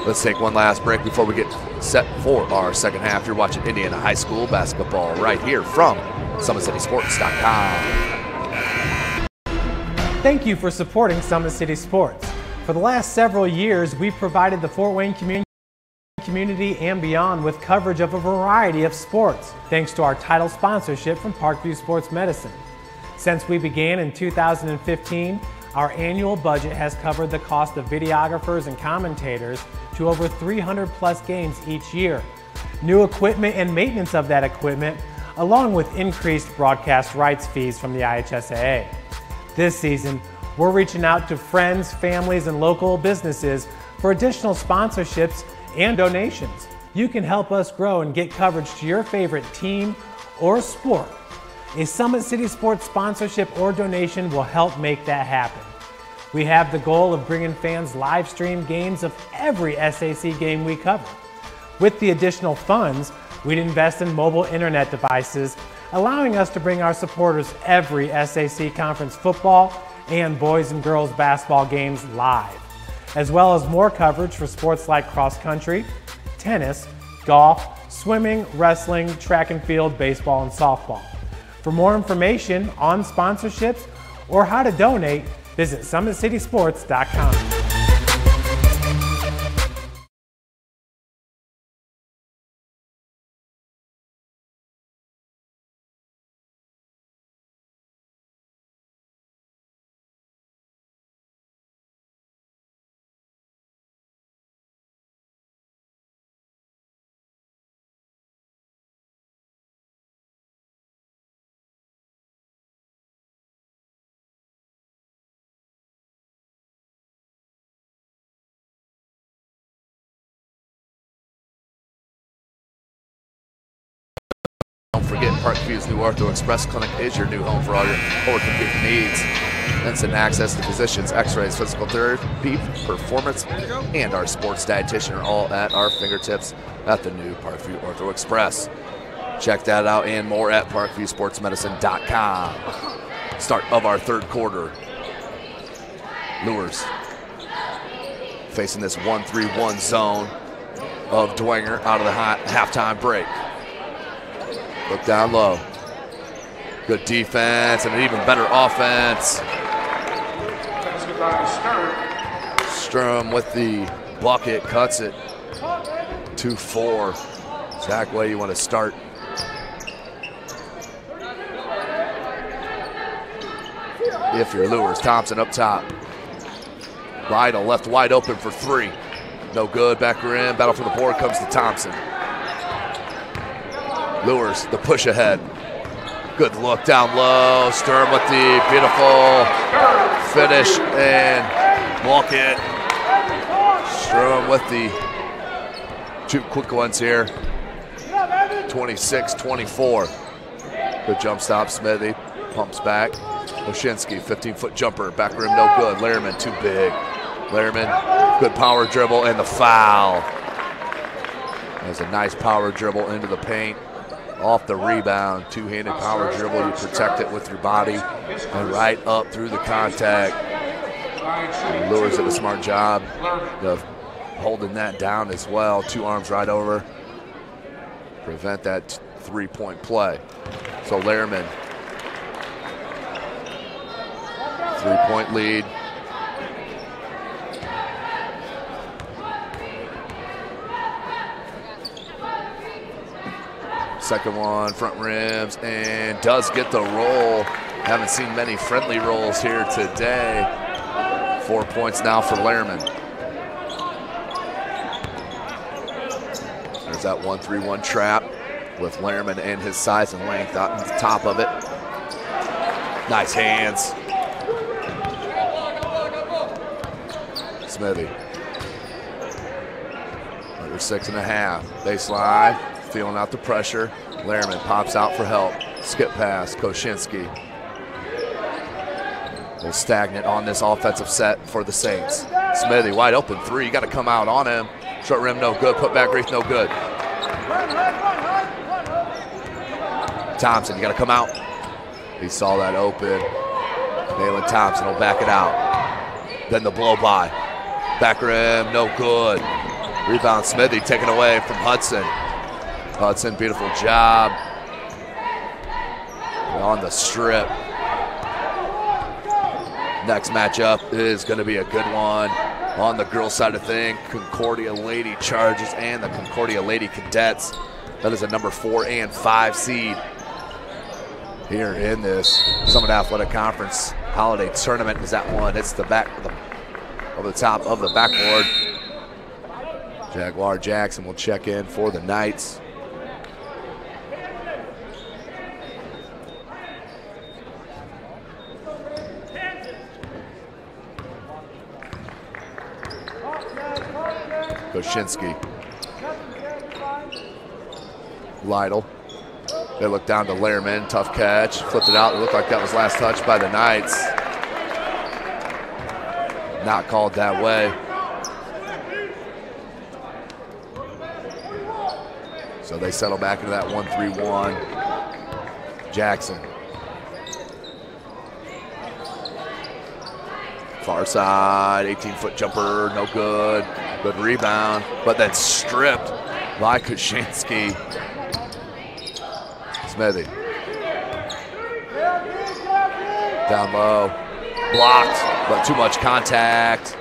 Let's take one last break before we get set for our second half. You're watching Indiana High School basketball right here from SummitCitySports.com.
Thank you for supporting Summit City Sports. For the last several years, we've provided the Fort Wayne community and beyond with coverage of a variety of sports, thanks to our title sponsorship from Parkview Sports Medicine. Since we began in 2015, our annual budget has covered the cost of videographers and commentators to over 300 plus games each year. New equipment and maintenance of that equipment, along with increased broadcast rights fees from the IHSAA. This season, we're reaching out to friends, families, and local businesses for additional sponsorships and donations. You can help us grow and get coverage to your favorite team or sport. A Summit City Sports sponsorship or donation will help make that happen. We have the goal of bringing fans live stream games of every SAC game we cover. With the additional funds, we'd invest in mobile internet devices, allowing us to bring our supporters every SAC conference football and boys and girls basketball games live, as well as more coverage for sports like cross country, tennis, golf, swimming, wrestling, track and field, baseball, and softball. For more information on sponsorships or how to donate, visit SummitCitySports.com.
forgetting Parkview's new Ortho Express Clinic is your new home for all your orthopedic needs. Instant access to physicians, x-rays, physical therapy, performance, and our sports dietitian are all at our fingertips at the new Parkview Ortho Express. Check that out and more at parkviewsportsmedicine.com. Start of our third quarter. Luers facing this 1-3-1 zone of Dwenger out of the halftime break. Look down low. Good defense and an even better offense. Sturm with the bucket, cuts it. 2-4. Zach, way you want to start? If you're Luers, Thompson up top. Lytle left wide open for three. No good, back rim, battle for the board comes to Thompson. Luers, the push ahead. Good look down low. Sturm with the beautiful finish and walk it. Sturm with the two quick ones here. 26-24. Good jump stop, Smithy. Pumps back. Oshinsky, 15-foot jumper. Back rim, no good. Lehrman, too big. Lehrman, good power dribble and the foul. There's a nice power dribble into the paint. Off the rebound, two-handed power dribble. You protect it with your body and right up through the contact. And Luers did a smart job of holding that down as well. Two arms right over. Prevent that three-point play. So Lehrman, three-point lead. Second one, front rims, and does get the roll. Haven't seen many friendly rolls here today. 4 points now for Lehrman. There's that 1-3-1 trap with Lehrman and his size and length out on the top of it. Nice hands. Smithy. Under 6.5. Baseline. Feeling out the pressure. Lehrman pops out for help. Skip pass. Koshinsky. A little stagnant on this offensive set for the Saints. Smithy wide open three. You got to come out on him. Short rim no good. Put back reef no good. Thompson, you got to come out. He saw that open. Nayland Thompson will back it out. Then the blow by. Back rim no good. Rebound Smithy taken away from Hudson. Hudson, beautiful job on the strip. Next matchup is going to be a good one. On the girls' side of things, Concordia Lady Charges and the Concordia Lady Cadets. That is a number 4 and 5 seed here in this Summit Athletic Conference Holiday Tournament. Is that one? It's the back of the top of the backboard. Jaguar Jackson will check in for the Knights. Koshinsky. Lytle. They look down to Lehrman. Tough catch. Flipped it out. It looked like that was last touch by the Knights. Not called that way. So they settle back into that 1-3-1. Jackson. Far side, 18-foot jumper, no good. Good rebound, but then stripped by Koshinsky. Smithy. Down low, blocked, but too much contact.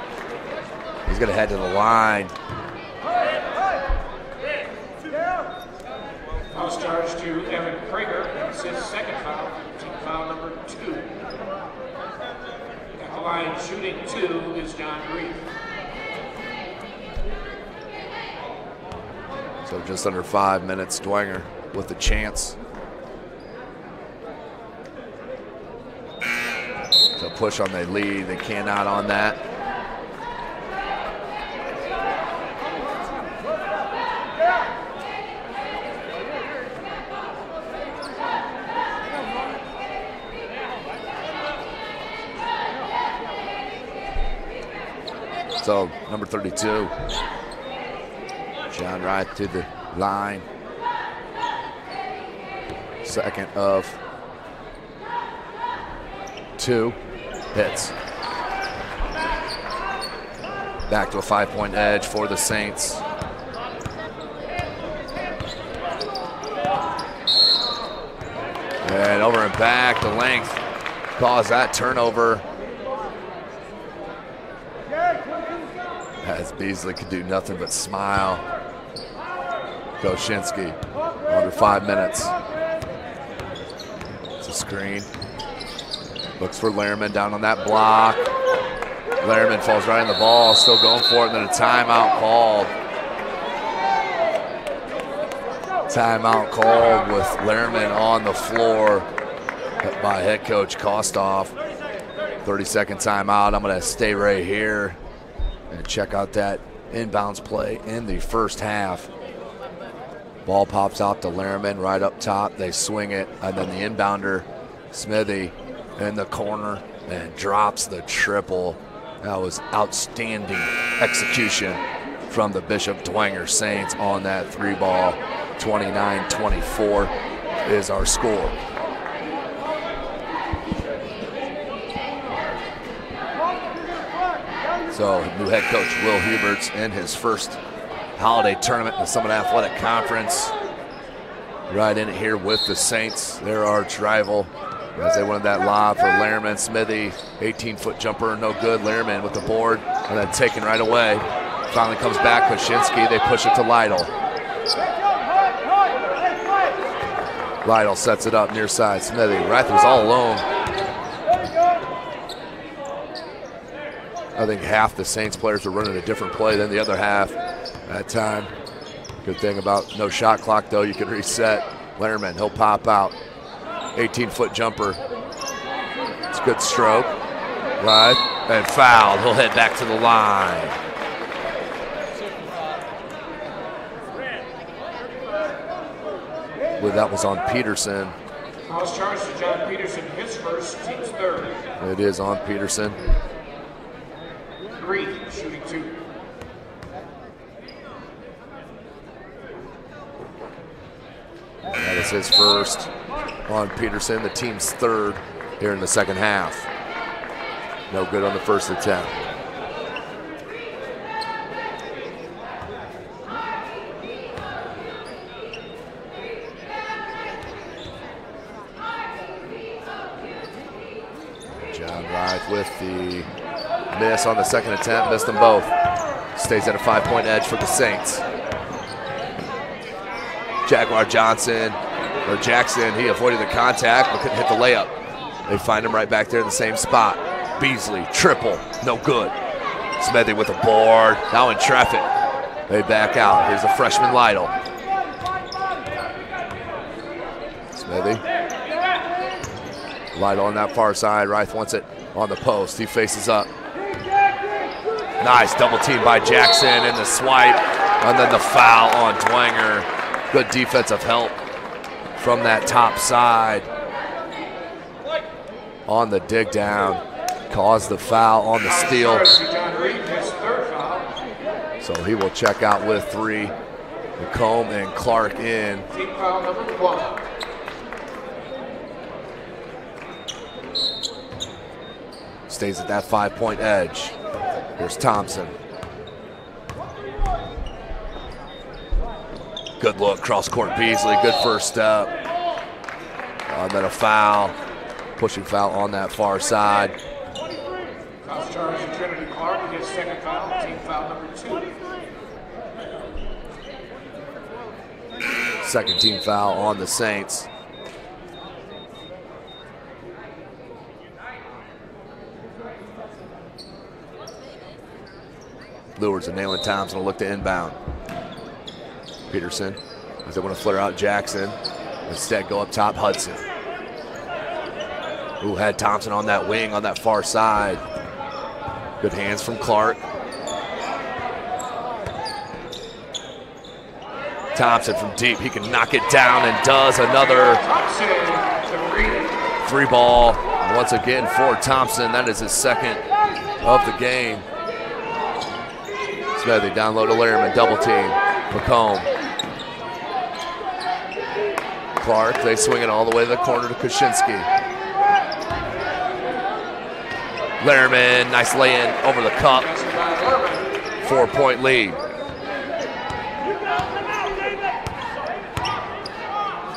He's gonna head to the line.
Foul charge to Evan Krieger. That's his second foul. Team foul number 2. At the line shooting 2 is John Reed.
So just under 5 minutes, Dwenger with a chance to push on the lead. They cannot on that. So number 32, John Wright to the line. Second of 2, hits. Back to a 5-point edge for the Saints. And over and back, the length caused that turnover. As Beasley could do nothing but smile. Koshinski, under 5 minutes. It's a screen. Looks for Lehrman down on that block. Lehrman falls right on the ball, still going for it, and then a timeout called. Timeout called with Lehrman on the floor by head coach Kostoff. 30-second timeout. I'm going to stay right here and check out that inbounds play in the first half. Ball pops out to Lehrman right up top. They swing it, and then the inbounder, Smithy, in the corner and drops the triple. That was outstanding execution from the Bishop Dwenger Saints on that 3-ball. 29-24 is our score. So new head coach Will Hubert's in his first holiday tournament in the Summit Athletic Conference. Right in it here with the Saints, their arch rival, as they wanted that lob for Lehrman. Smithy, 18-foot jumper, no good. Lehrman with the board, and then taken right away. Finally comes back, Koshinski, they push it to Lytle. Lytle sets it up near side, Smithy. Rath was all alone. I think half the Saints players were running a different play than the other half that time. Good thing about no shot clock, though, you can reset. Lehrman, he'll pop out. 18-foot jumper. It's a good stroke. Right, and fouled. He'll head back to the line. Well, that was on Peterson.
Cross charge to John Peterson, his first, team's third.
It is on Peterson.
Green shooting 2.
That is his first on Peterson, the team's third here in the second half. No good on the first attempt. John Wright with the miss on the second attempt, missed them both. Stays at a 5-point edge for the Saints. Jaguar Jackson, he avoided the contact but couldn't hit the layup. They find him right back there in the same spot. Beasley, triple, no good. Smithy with a board, now in traffic. They back out. Here's the freshman Lytle. Smithy. Lytle on that far side. Reith wants it on the post. He faces up. Nice double team by Jackson and the swipe. And then the foul on Dwenger. Good defensive help from that top side. On the dig down. Caused the foul on the steal. So he will check out with 3. McComb and Clark in.
Team foul number 1.
Stays at that 5-point edge. Here's Thompson. Good look, cross court Beasley, good first step. And then a foul, pushing foul on that far side.
Foul charge to Trinity Clark, his second foul, team foul number 2.
Second team foul on the Saints. Luers and Nayland Thompson will look to inbound. Peterson, as they want to flare out Jackson. Instead, go up top, Hudson. Who had Thompson on that wing on that far side. Good hands from Clark. Thompson from deep, he can knock it down and does another 3-ball. Once again for Thompson, that is his second of the game. Smithy down low to Lehrman, double team. McComb. Clark, they swing it all the way to the corner to Kuczynski. Lehrman, nice lay-in over the cup. 4-point lead.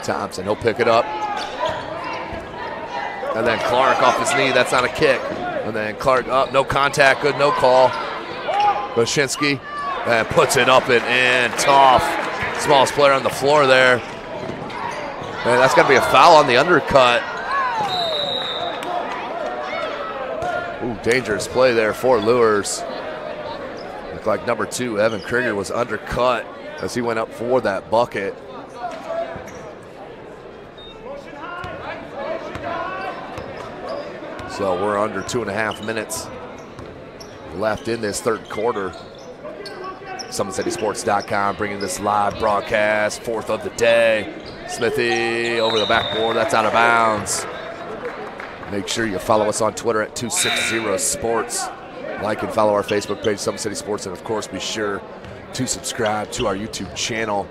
Thompson, he'll pick it up. And then Clark off his knee, that's not a kick. And then Clark up, no contact, good, no call. Kuczynski and puts it up and in, tough. Smallest player on the floor there. Man, that's gonna be a foul on the undercut. Ooh, dangerous play there for Luers. Looked like number 2, Evan Krieger, was undercut as he went up for that bucket. So we're under 2.5 minutes left in this third quarter. SummitCitySports.com bringing this live broadcast, 4th of the day. Smithy over the backboard, that's out of bounds. Make sure you follow us on Twitter at 260sports. Like and follow our Facebook page, Summit City Sports, and of course be sure to subscribe to our YouTube channel.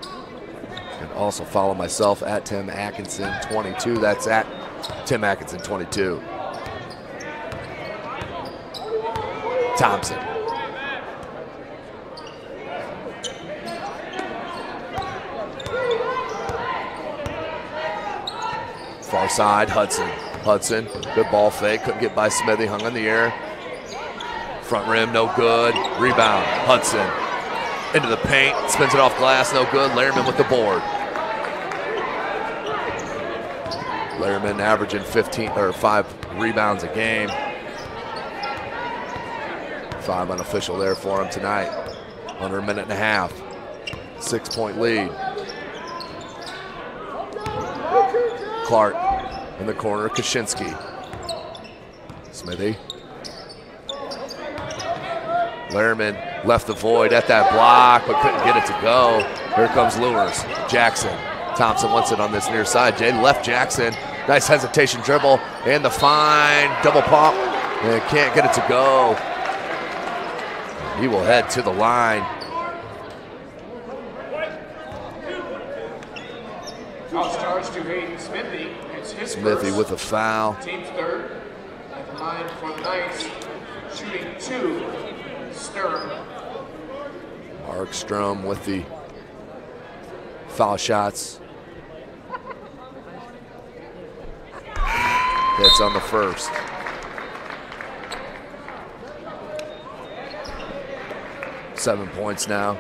And also follow myself at Tim Atkinson 22. That's at Tim Atkinson 22. Thompson. Far side, Hudson. Hudson, good ball fake, couldn't get by Smithy, hung in the air. Front rim, no good. Rebound, Hudson. Into the paint, spins it off glass, no good. Lehrman with the board. Lehrman averaging 5 rebounds a game. 5 unofficial there for him tonight. Under 1.5 minutes. 6-point lead. Clark in the corner, Kuczynski. Smithy. Lehrman left the void at that block, but couldn't get it to go. Here comes Luers. Jackson. Thompson wants it on this near side. Jay left Jackson. Nice hesitation dribble and the fine double pump. And can't get it to go. He will head to the line.
Foul charge to Hayden Smithy. It's his
Smithy
first.
with a foul.
Team's third. At the line for the Knights, shooting 2. Sturm.
Markstrom with the foul shots. Hits on the first. Seven points now.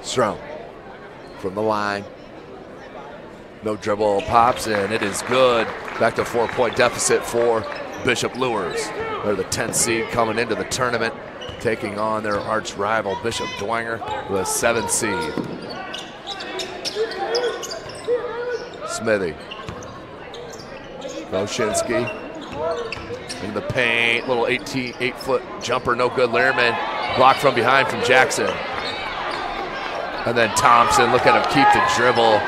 Strom from the line. No dribble, pops, and it is good. Back to 4-point deficit for Bishop Luers. They're the 10th seed coming into the tournament, taking on their arch rival Bishop Dwenger, the 7th seed. Smithy. Kuczynski in the paint, little 8-foot jumper, no good. Lehrman blocked from behind from Jackson. And then Thompson, look at him keep the dribble.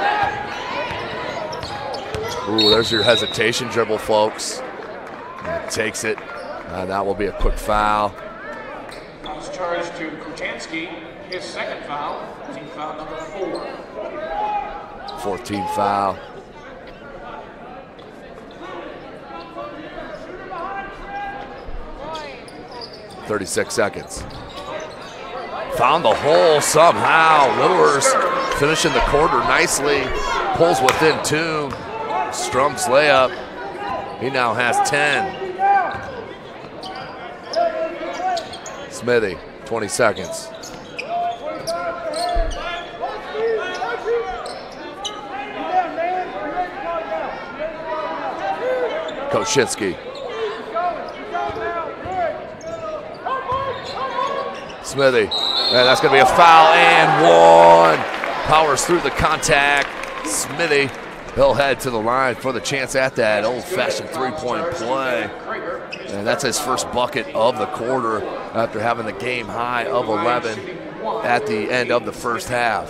Ooh, there's your hesitation dribble, folks. And takes it, and that will be a quick foul.
Foul charge to Kuczynski, his second foul, team foul number 4.
4th team foul. .36 seconds. Found the hole somehow. Luers finishing the quarter nicely. Pulls within 2. Strum's layup. He now has 10. Smithy, 20 seconds. Kuczynski. Smithy, and that's going to be a foul and 1. Powers through the contact. Smithy, he'll head to the line for the chance at that old-fashioned 3-point play. And that's his first bucket of the quarter after having the game high of 11 at the end of the first half.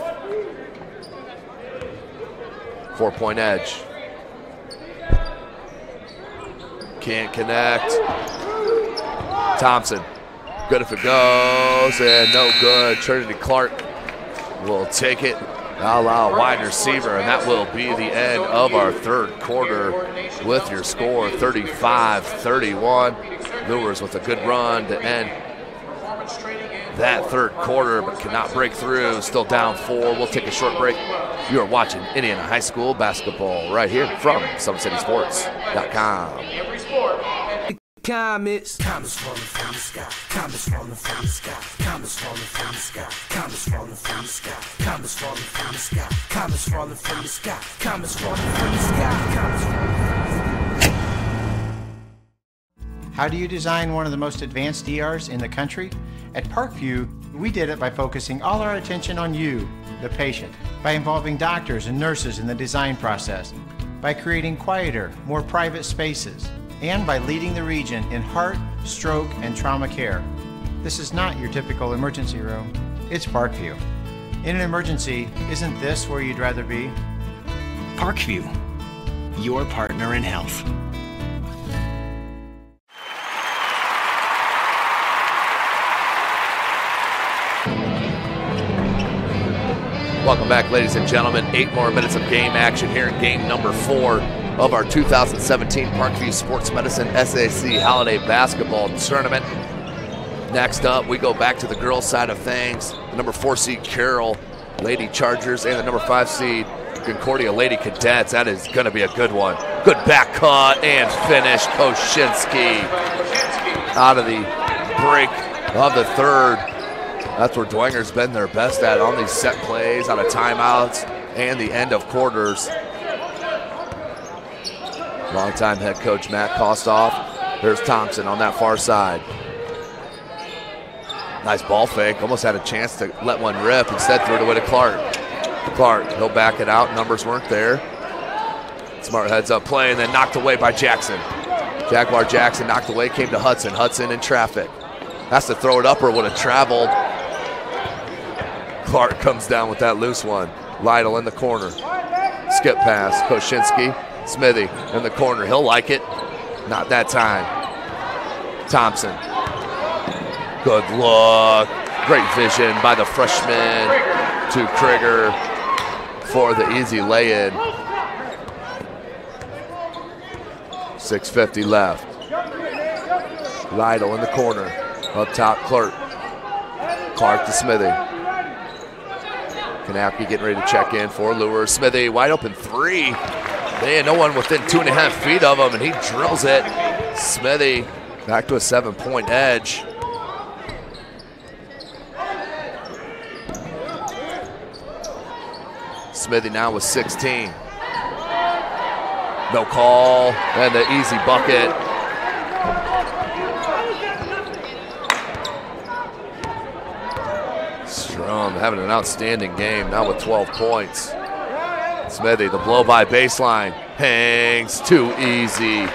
4-point edge. Can't connect. Thompson. Good if it goes, and no good. Trinity Clark will take it. Now allow a wide receiver, and that will be the end of our third quarter with your score 35-31. Luers with a good run to end that third quarter, but cannot break through. Still down 4. We'll take a short break. You are watching Indiana High School basketball right here from SummitCitySports.com.
Comets falling from the sky. Comets falling from the sky. Comets falling from the sky. Comets falling from the sky. Comets falling from the sky. Comets falling from the sky. Comets falling from the sky.
How do you design one of the most advanced ERs in the country? At Parkview, we did it by focusing all our attention on you, the patient, by involving doctors and nurses in the design process, by creating quieter, more private spaces, and by leading the region in heart, stroke, and trauma care. This is not your typical emergency room. It's Parkview. In an emergency, isn't this where you'd rather be?
Parkview, your partner in health.
Welcome back, ladies and gentlemen. 8 more minutes of game action here in game number 4 of our 2017 Parkview Sports Medicine SAC Holiday Basketball Tournament. Next up, we go back to the girls' side of things. The number 4 seed Carroll Lady Chargers and the number 5 seed Concordia Lady Cadets. That is going to be a good one. Good back cut and finish. Koshinski out of the break of the third. That's where Dwenger's been their best at on these set plays, out of timeouts, and the end of quarters. Longtime head coach Matt Kostoff. There's Thompson on that far side. Nice ball fake. Almost had a chance to let one rip. Instead threw it away to Clark. Clark, he'll back it out. Numbers weren't there. Smart heads up play and then knocked away by Jackson. Jaguar Jackson knocked away, came to Hudson. Hudson in traffic. Has to throw it up or would have traveled. Clark comes down with that loose one. Lytle in the corner. Skip pass. Koshinski. Smithy in the corner. He'll like it. Not that time. Thompson. Good look. Great vision by the freshman to Krieger for the easy lay-in. 6:50 left. Lytle in the corner. Up top, Clark. Clark to Smithy. Kanapke getting ready to check in for Luers. Smithy, wide open 3. Man, no one within 2.5 feet of him, and he drills it. Smithy back to a 7-point edge. Smithy now with 16. No call, and the easy bucket. Strum having an outstanding game, now with 12 points. Smithy, the blow-by baseline, hangs too easy.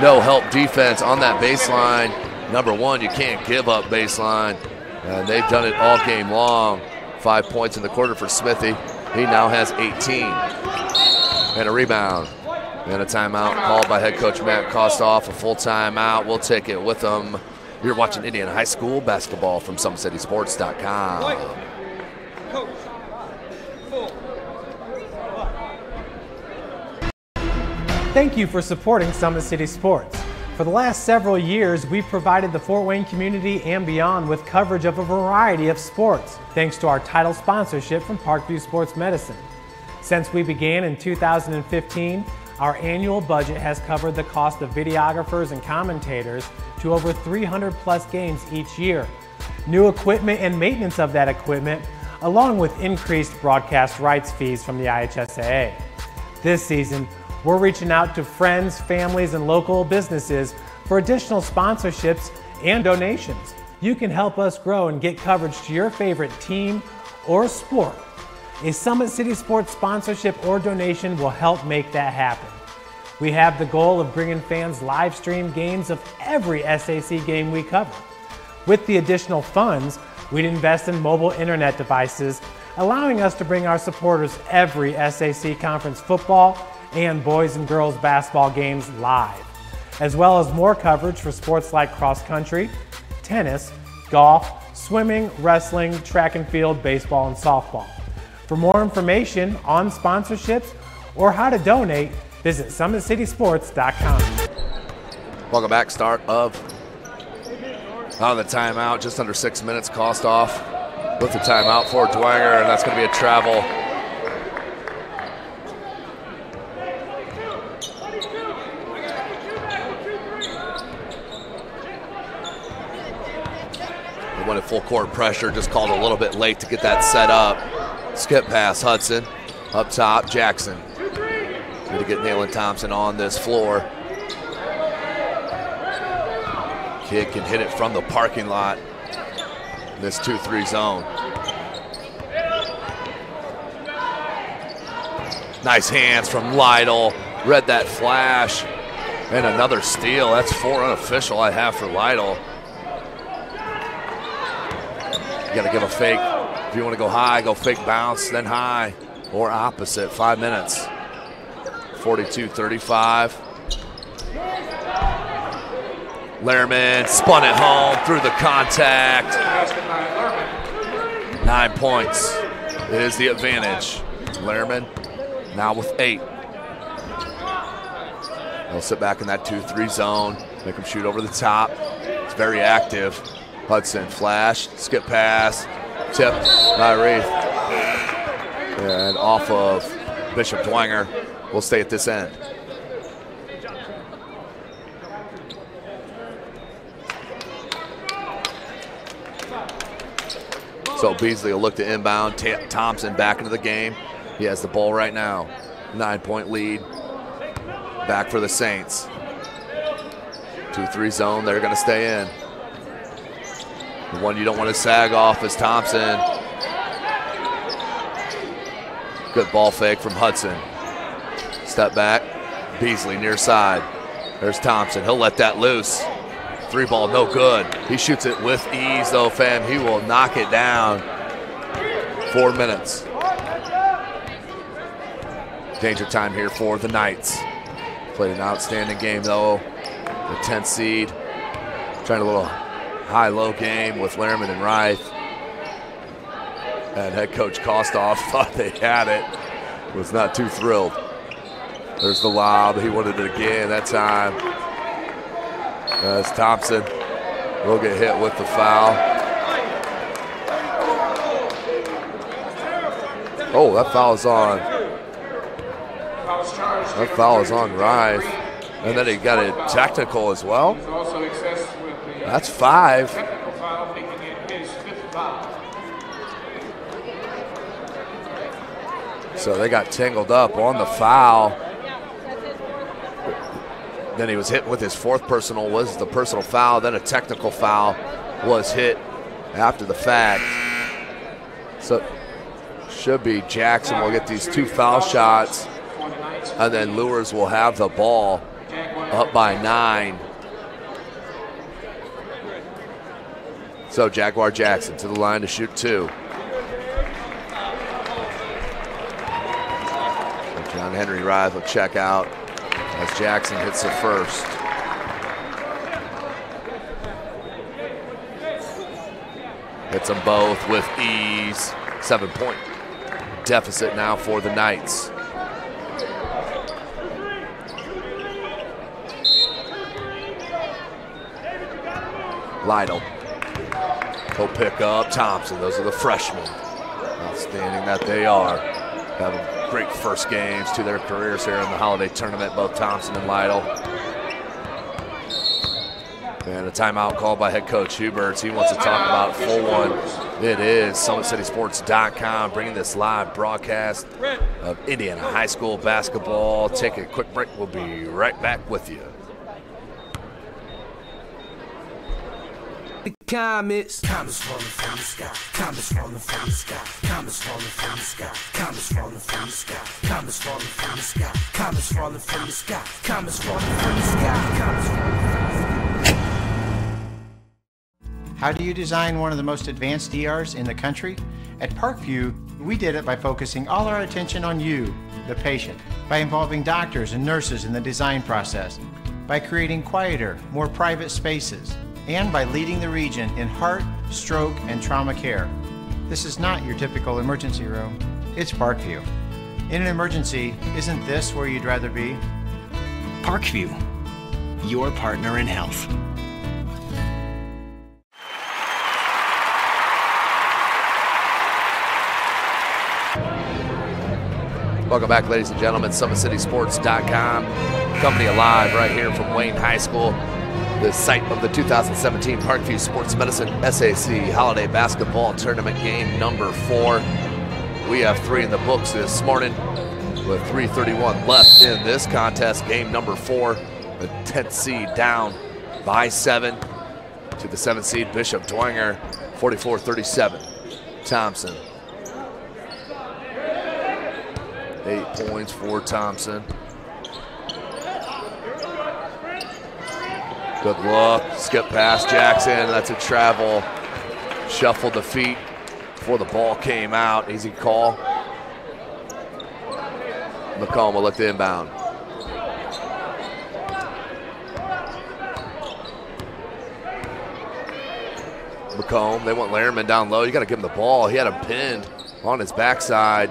No help defense on that baseline. Number 1, you can't give up baseline. And they've done it all game long. 5 points in the quarter for Smithy. He now has 18. And a rebound. And a timeout called by head coach Matt Kostoff. A full timeout. We'll take it with them. You're watching Indiana High School basketball from SummitCitySports.com.
Thank you for supporting Summit City Sports. For the last several years, we've provided the Fort Wayne community and beyond with coverage of a variety of sports, thanks to our title sponsorship from Parkview Sports Medicine. Since we began in 2015, our annual budget has covered the cost of videographers and commentators to over 300 plus games each year. New equipment and maintenance of that equipment, along with increased broadcast rights fees from the IHSAA. This season, we're reaching out to friends, families, and local businesses for additional sponsorships and donations. You can help us grow and get coverage to your favorite team or sport. A Summit City Sports sponsorship or donation will help make that happen. We have the goal of bringing fans live stream games of every SAC game we cover. With the additional funds, we'd invest in mobile internet devices, allowing us to bring our supporters every SAC conference football and boys and girls basketball games live. as well as more coverage for sports like cross country, tennis, golf, swimming, wrestling, track and field, baseball, and softball. For more information on sponsorships or how to donate, visit SummitCitySports.com.
Welcome back. Start of out of the timeout. Just under 6 minutes. Cost off with the timeout for Dwenger, and that's going to be a travel. They wanted full court pressure. Just called a little bit late to get that set up. Skip pass. Hudson up top. Jackson. Need to get Nayland Thompson on this floor. Kid can hit it from the parking lot. This 2-3 zone. Nice hands from Lytle. Read that flash. And another steal. That's 4 unofficial I have for Lytle. You got to give a fake. If you want to go high, go fake bounce, then high. Or opposite. 5 minutes. 42-35. Lehrman spun it home through the contact. 9 points is the advantage. Lehrman now with 8. They'll sit back in that 2-3 zone, make them shoot over the top. It's very active. Hudson, flash, skip pass, tip by Reith. And off of Bishop Dwenger will stay at this end. So Beasley will look to inbound. Thompson back into the game. He has the ball right now. 9-point lead. Back for the Saints. 2-3 zone. They're going to stay in. The one you don't want to sag off is Thompson. Good ball fake from Hudson. Step back. Beasley near side. There's Thompson. He'll let that loose. 3 ball, no good. He shoots it with ease, though, fam. He will knock it down. 4 minutes. Danger time here for the Knights. Played an outstanding game, though. The 10th seed. Trying a little high-low game with Lehrman and Reith. And head coach Kostoff thought they had it. Was not too thrilled. There's the lob. He wanted it again that time. As Thompson will get hit with the foul. Oh, that foul is on. That foul is on Reith. And then he got a technical as well. That's 5. So they got tangled up on the foul. Then he was hit with his 4th personal, was the personal foul. Then a technical foul was hit after the fact. So should be Jackson will get these 2 foul shots. And then Luers will have the ball up by 9. So Jaguar Jackson to the line to shoot 2. John Henry Reith will check out as Jackson hits the first. Hits them both with ease. 7-point deficit now for the Knights. Lytle. He'll pick up Thompson. Those are the freshmen. Outstanding that they are. Having great first games to their careers here in the holiday tournament, both Thompson and Lytle. And a timeout called by head coach Huberts. He wants to talk about full one. It is SummitCitySports.com bringing this live broadcast of Indiana High School basketball. Take a quick break. We'll be right back with you.
Comets falling from the sky. Comets falling from the sky. Comets falling from the sky. Comets falling from the sky. Comets falling from the sky. Comets falling from the sky. Comets falling from the sky. Comets falling from the sky.
How do you design one of the most advanced ERs in the country? At Parkview, we did it by focusing all our attention on you, the patient, by involving doctors and nurses in the design process, by creating quieter, more private spaces, and by leading the region in heart, stroke, and trauma care. This is not your typical emergency room. It's Parkview. In an emergency, isn't this where you'd rather be?
Parkview, your partner in health.
Welcome back, ladies and gentlemen. SummitCitySports.com. Company alive right here from Wayne High School, the site of the 2017 Parkview Sports Medicine SAC Holiday Basketball Tournament game number 4. We have 3 in the books this morning with 3:31 left in this contest. Game number 4, the 10th seed down by 7 to the 7th seed Bishop Dwenger, 44-37. Thompson. 8 points for Thompson. Good look, skip past Jackson, that's a travel. Shuffled the feet before the ball came out, easy call. McComb will look to inbound. McComb, they want Lehrman down low, you gotta give him the ball. He had him pinned on his backside.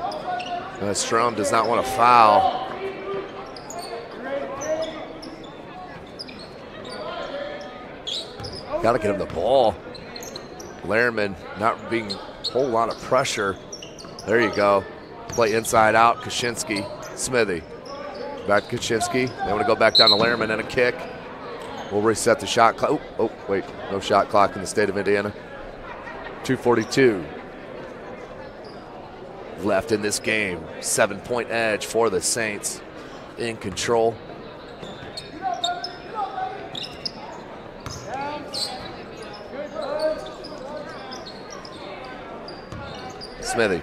Strum does not want to foul. Got to get him the ball. Lehrman not being a whole lot of pressure. There you go. Play inside out, Kaczynski, Smithy. Back to Kaczynski. They want to go back down to Lehrman and a kick. We'll reset the shot clock. Oh, wait, no shot clock in the state of Indiana. 2:42 left in this game. 7-point edge for the Saints in control. Smithy.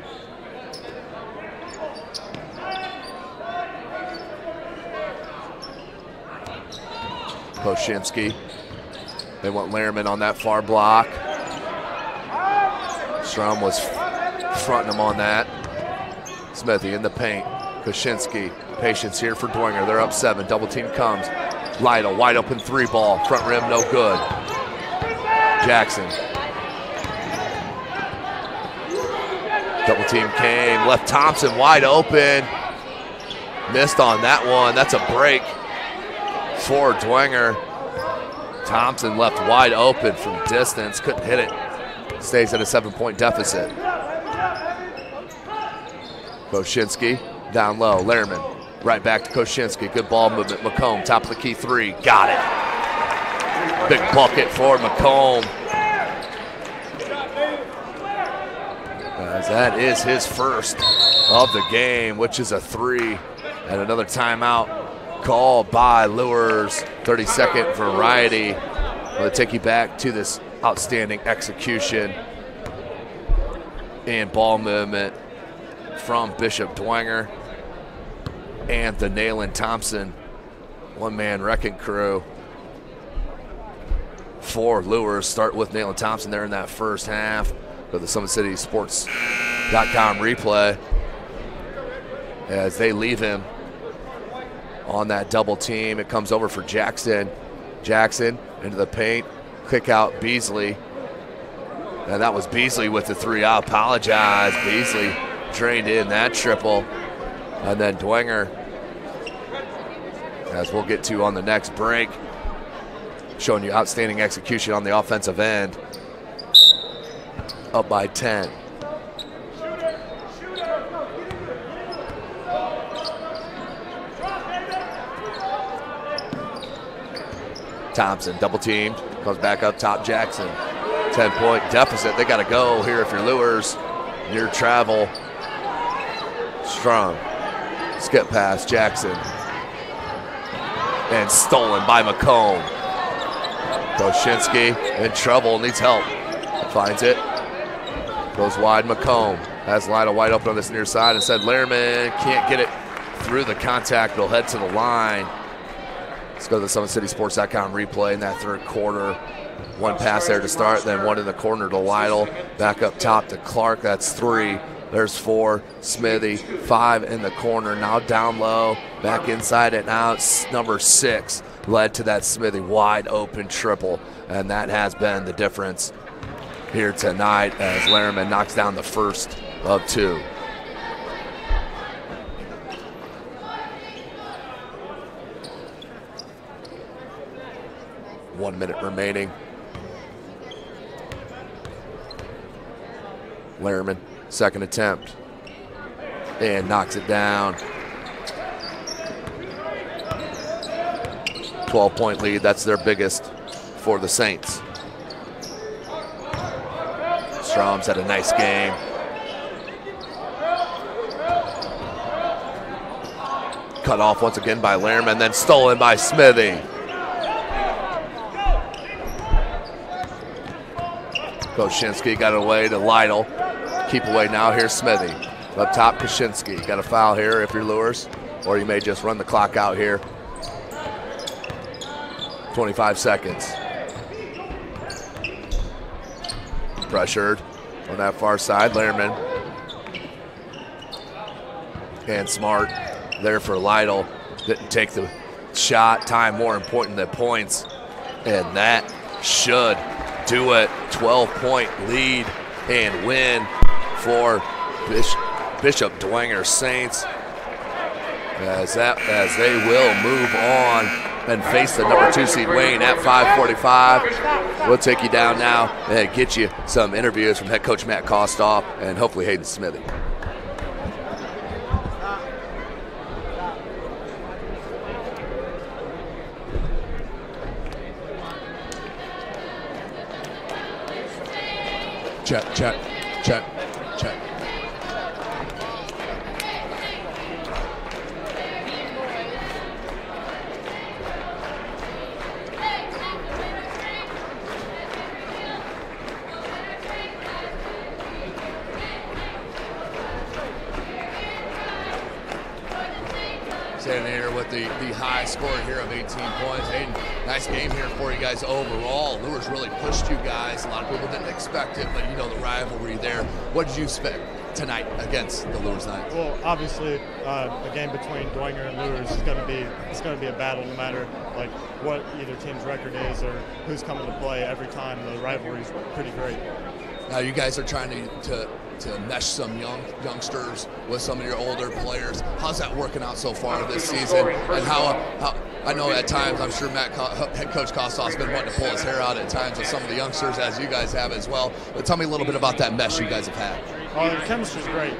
Kaczynski. They want Lehrman on that far block. Strum was fronting him on that. Smithy in the paint. Kaczynski. Patience here for Dwenger. They're up 7. Double team comes. Lytle, wide open 3 ball. Front rim, no good. Jackson. Double team came. Left Thompson wide open. Missed on that one. That's a break for Dwenger. Thompson left wide open from distance. Couldn't hit it. Stays at a 7-point deficit. Kaczynski down low. Lehrman right back to Kaczynski. Good ball movement. McComb, top of the key 3. Got it. Big bucket for McComb. As that is his first of the game, which is a 3. And another timeout called by Luers. 30-second variety. We'll take you back to this outstanding execution and ball movement from Bishop Dwenger and the Nayland Thompson one-man wrecking crew for Luers. Start with Nayland Thompson there in that first half. Go to the SummitCitySports.com replay as they leave him on that double team. It comes over for Jackson. Jackson into the paint, kick out Beasley. And that was Beasley with the 3. I apologize. Beasley drained in that triple. And then Dwenger, as we'll get to on the next break, showing you outstanding execution on the offensive end. Up by 10. Thompson double teamed, goes back up top. Jackson, 10-point deficit. They got to go here if you're Luers. Near travel. Strong. Skip pass, Jackson. And stolen by McComb. Kaczynski in trouble, needs help. Finds it. Goes wide, McComb. Has Lytle wide open on this near side and said Lehrman can't get it through the contact. It'll head to the line. Let's go to the SummitCitySports.com replay in that third quarter. One pass there to start, then one in the corner to Lytle. Back up top to Clark, that's 3. There's 4, Smithy, 5 in the corner. Now down low, back inside it now. It's number 6. led to that Smithy wide open triple, and that has been the difference here tonight as Lehrman knocks down the first of two. One minute remaining. Lehrman, second attempt, and knocks it down. 12-point lead, that's their biggest for the Saints. Strom's had a nice game. Cut off once again by Lehrman, then stolen by Smithy. Koshinski got it away to Lytle. Keep away now, here's Smithy. Up top, Koshinski. Got a foul here if you're Luers, or you may just run the clock out here. 25 seconds. Pressured on that far side, Lehrman. And Smart there for Lytle. Didn't take the shot. Time more important than points. And that should do it. 12-point lead and win for Bishop Dwenger Saints as they will move on and face the number 2 seed Wayne at 5:45. We'll take you down now and get you some interviews from head coach Matt Kostoff and hopefully Hayden Smithy. Check, check, check, check. Standing here with the high score here of 18 points. Hayden, nice game here for you guys overall. Luers really pushed you guys. A lot of people didn't expect it, but you know the rivalry there. What did you expect tonight against the Luers Knights?
Well, obviously, a game between Dwenger and Luers is going to be a battle, no matter like what either team's record is or who's coming to play. Every time the rivalry is pretty great.
Now you guys are trying to mesh some youngsters with some of your older players. How's that working out so far this season? And how I know at times, I'm sure head coach Kostoff's been wanting to pull his hair out at times with some of the youngsters, as you guys have as well. But tell me a little bit about that mesh you guys have had.
The chemistry's great.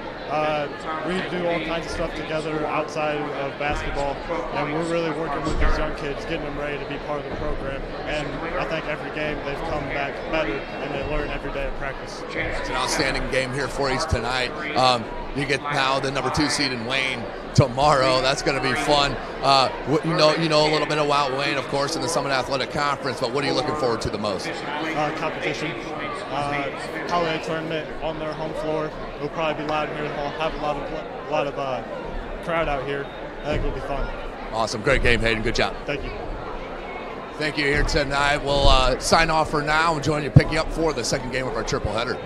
We do all kinds of stuff together outside of basketball, and we're really working with these young kids, getting them ready to be part of the program. And I think every game they've come back better, and they learn every day at practice.
It's an outstanding game here for you tonight. You get now the number 2 seed in Wayne tomorrow. That's going to be fun. You know a little bit about Wayne, of course, in the Summit Athletic Conference, but what are you looking forward to the most?
Competition. Holiday tournament on their home floor. It'll probably be loud in here. We'll have a lot of crowd out here. I think it'll be fun.
Awesome. Great game, Hayden. Good job.
Thank you.
Thank you here tonight. We'll sign off for now and join you, pick you up for the second game of our triple header.